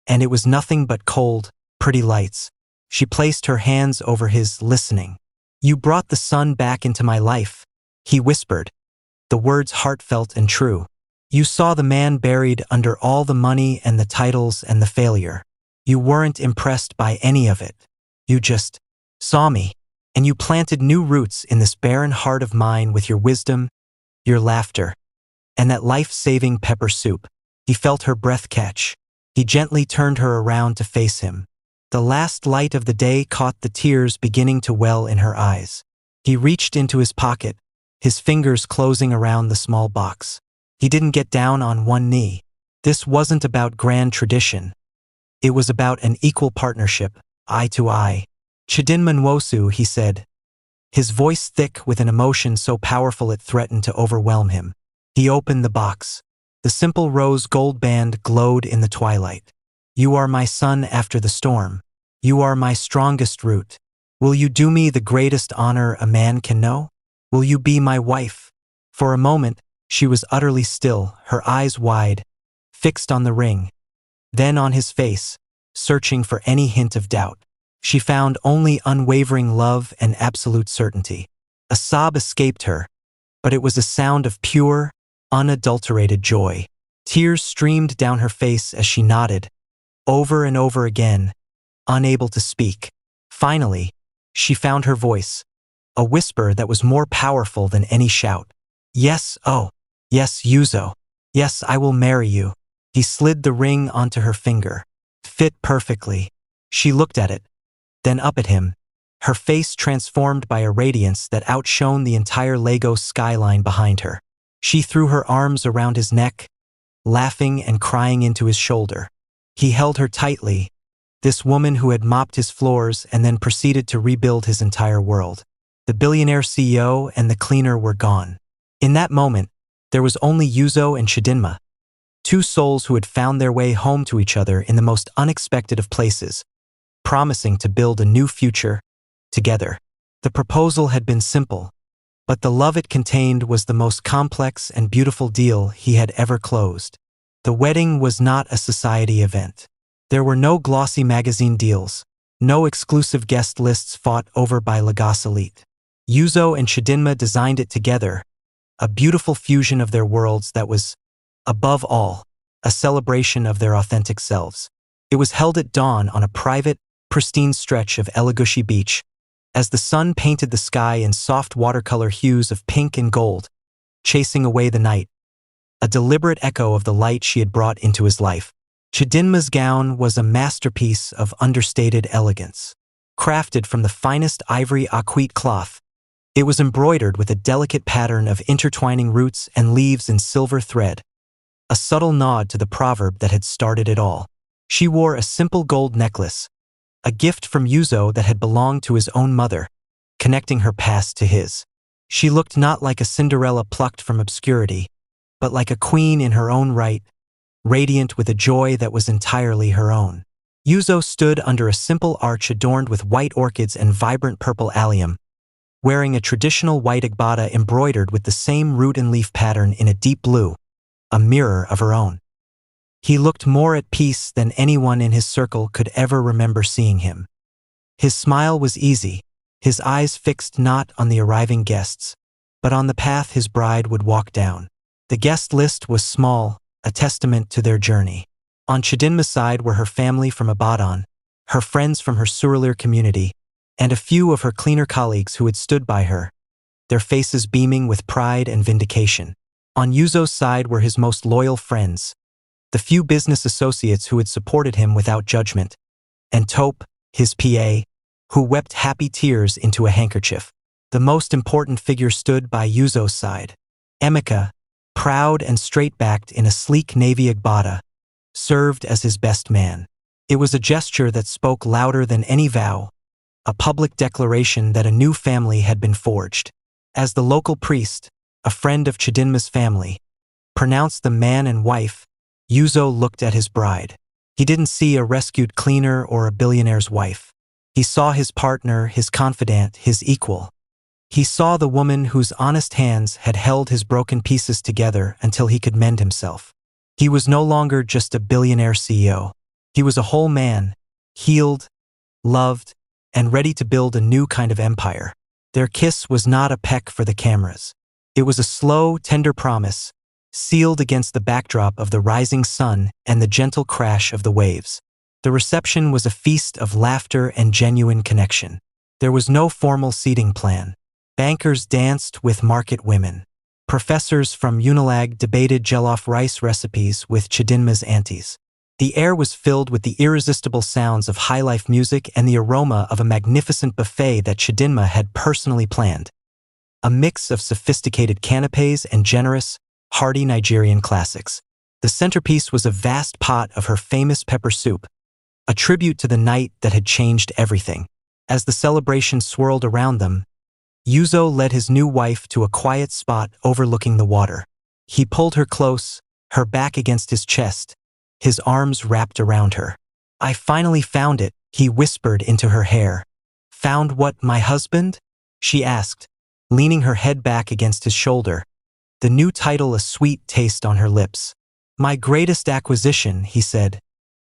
and it was nothing but cold, pretty lights." She placed her hands over his, listening. "You brought the sun back into my life," he whispered, the words heartfelt and true. "You saw the man buried under all the money and the titles and the failure. You weren't impressed by any of it. You just saw me, and you planted new roots in this barren heart of mine with your wisdom, your laughter, and that life-saving pepper soup." He felt her breath catch. He gently turned her around to face him. The last light of the day caught the tears beginning to well in her eyes. He reached into his pocket, his fingers closing around the small box. He didn't get down on one knee. This wasn't about grand tradition. It was about an equal partnership, eye to eye. "Chidinma Nwosu," he said, his voice thick with an emotion so powerful it threatened to overwhelm him. He opened the box. The simple rose gold band glowed in the twilight. "You are my sun after the storm. You are my strongest root. Will you do me the greatest honor a man can know? Will you be my wife?" For a moment, she was utterly still, her eyes wide, fixed on the ring, then on his face, searching for any hint of doubt. She found only unwavering love and absolute certainty. A sob escaped her, but it was a sound of pure, unadulterated joy. Tears streamed down her face as she nodded, over and over again, unable to speak. Finally, she found her voice, a whisper that was more powerful than any shout. Yes, oh, yes, Yuzo. Yes, I will marry you. He slid the ring onto her finger. Fit perfectly. She looked at it, then up at him, her face transformed by a radiance that outshone the entire Lagos skyline behind her. She threw her arms around his neck, laughing and crying into his shoulder. He held her tightly, this woman who had mopped his floors and then proceeded to rebuild his entire world. The billionaire CEO and the cleaner were gone. In that moment, there was only Yuzo and Chidinma, two souls who had found their way home to each other in the most unexpected of places, promising to build a new future together. The proposal had been simple, but the love it contained was the most complex and beautiful deal he had ever closed. The wedding was not a society event. There were no glossy magazine deals, no exclusive guest lists fought over by Lagos elite. Yuzo and Chidinma designed it together, a beautiful fusion of their worlds that was, above all, a celebration of their authentic selves. It was held at dawn on a private, pristine stretch of Elagushi Beach, as the sun painted the sky in soft watercolor hues of pink and gold, chasing away the night, a deliberate echo of the light she had brought into his life. Chidinma's gown was a masterpiece of understated elegance. Crafted from the finest ivory aquite cloth, it was embroidered with a delicate pattern of intertwining roots and leaves in silver thread, a subtle nod to the proverb that had started it all. She wore a simple gold necklace, a gift from Yuzo that had belonged to his own mother, connecting her past to his. She looked not like a Cinderella plucked from obscurity, but like a queen in her own right, radiant with a joy that was entirely her own. Yuzo stood under a simple arch adorned with white orchids and vibrant purple allium, wearing a traditional white agbada embroidered with the same root and leaf pattern in a deep blue, a mirror of her own. He looked more at peace than anyone in his circle could ever remember seeing him. His smile was easy, his eyes fixed not on the arriving guests, but on the path his bride would walk down. The guest list was small, a testament to their journey. On Chidinma's side were her family from Ibadan, her friends from her Surulere community, and a few of her cleaner colleagues who had stood by her, their faces beaming with pride and vindication. On Yuzo's side were his most loyal friends, the few business associates who had supported him without judgment, and Tope, his PA, who wept happy tears into a handkerchief. The most important figure stood by Yuzo's side. Emeka, proud and straight-backed in a sleek navy agbada, served as his best man. It was a gesture that spoke louder than any vow, a public declaration that a new family had been forged. As the local priest, a friend of Chidinma's family, pronounced them man and wife, Yuzo looked at his bride. He didn't see a rescued cleaner or a billionaire's wife. He saw his partner, his confidant, his equal. He saw the woman whose honest hands had held his broken pieces together until he could mend himself. He was no longer just a billionaire CEO. He was a whole man, healed, loved, and ready to build a new kind of empire. Their kiss was not a peck for the cameras. It was a slow, tender promise, sealed against the backdrop of the rising sun and the gentle crash of the waves. The reception was a feast of laughter and genuine connection. There was no formal seating plan. Bankers danced with market women. Professors from Unilag debated jollof rice recipes with Chidinma's aunties. The air was filled with the irresistible sounds of high-life music and the aroma of a magnificent buffet that Chidinma had personally planned. A mix of sophisticated canapés and generous, hearty Nigerian classics. The centerpiece was a vast pot of her famous pepper soup, a tribute to the night that had changed everything. As the celebration swirled around them, Yuzo led his new wife to a quiet spot overlooking the water. He pulled her close, her back against his chest, his arms wrapped around her. "I finally found it," he whispered into her hair. "Found what, my husband?" she asked, leaning her head back against his shoulder, the new title a sweet taste on her lips. "My greatest acquisition," he said,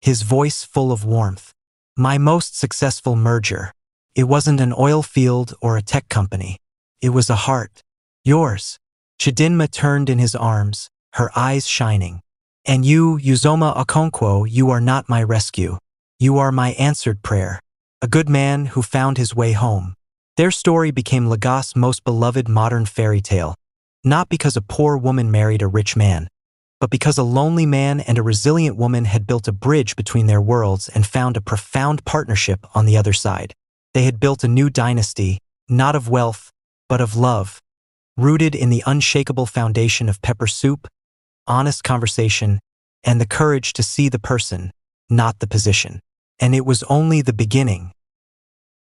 his voice full of warmth. My most successful merger. It wasn't an oil field or a tech company. It was a heart. Yours. Chidinma turned in his arms, her eyes shining. And you, Uzoma Okonkwo, you are not my rescue. You are my answered prayer. A good man who found his way home. Their story became Lagos' most beloved modern fairy tale. Not because a poor woman married a rich man, but because a lonely man and a resilient woman had built a bridge between their worlds and found a profound partnership on the other side. They had built a new dynasty, not of wealth, but of love, rooted in the unshakable foundation of pepper soup, honest conversation, and the courage to see the person, not the position. And it was only the beginning.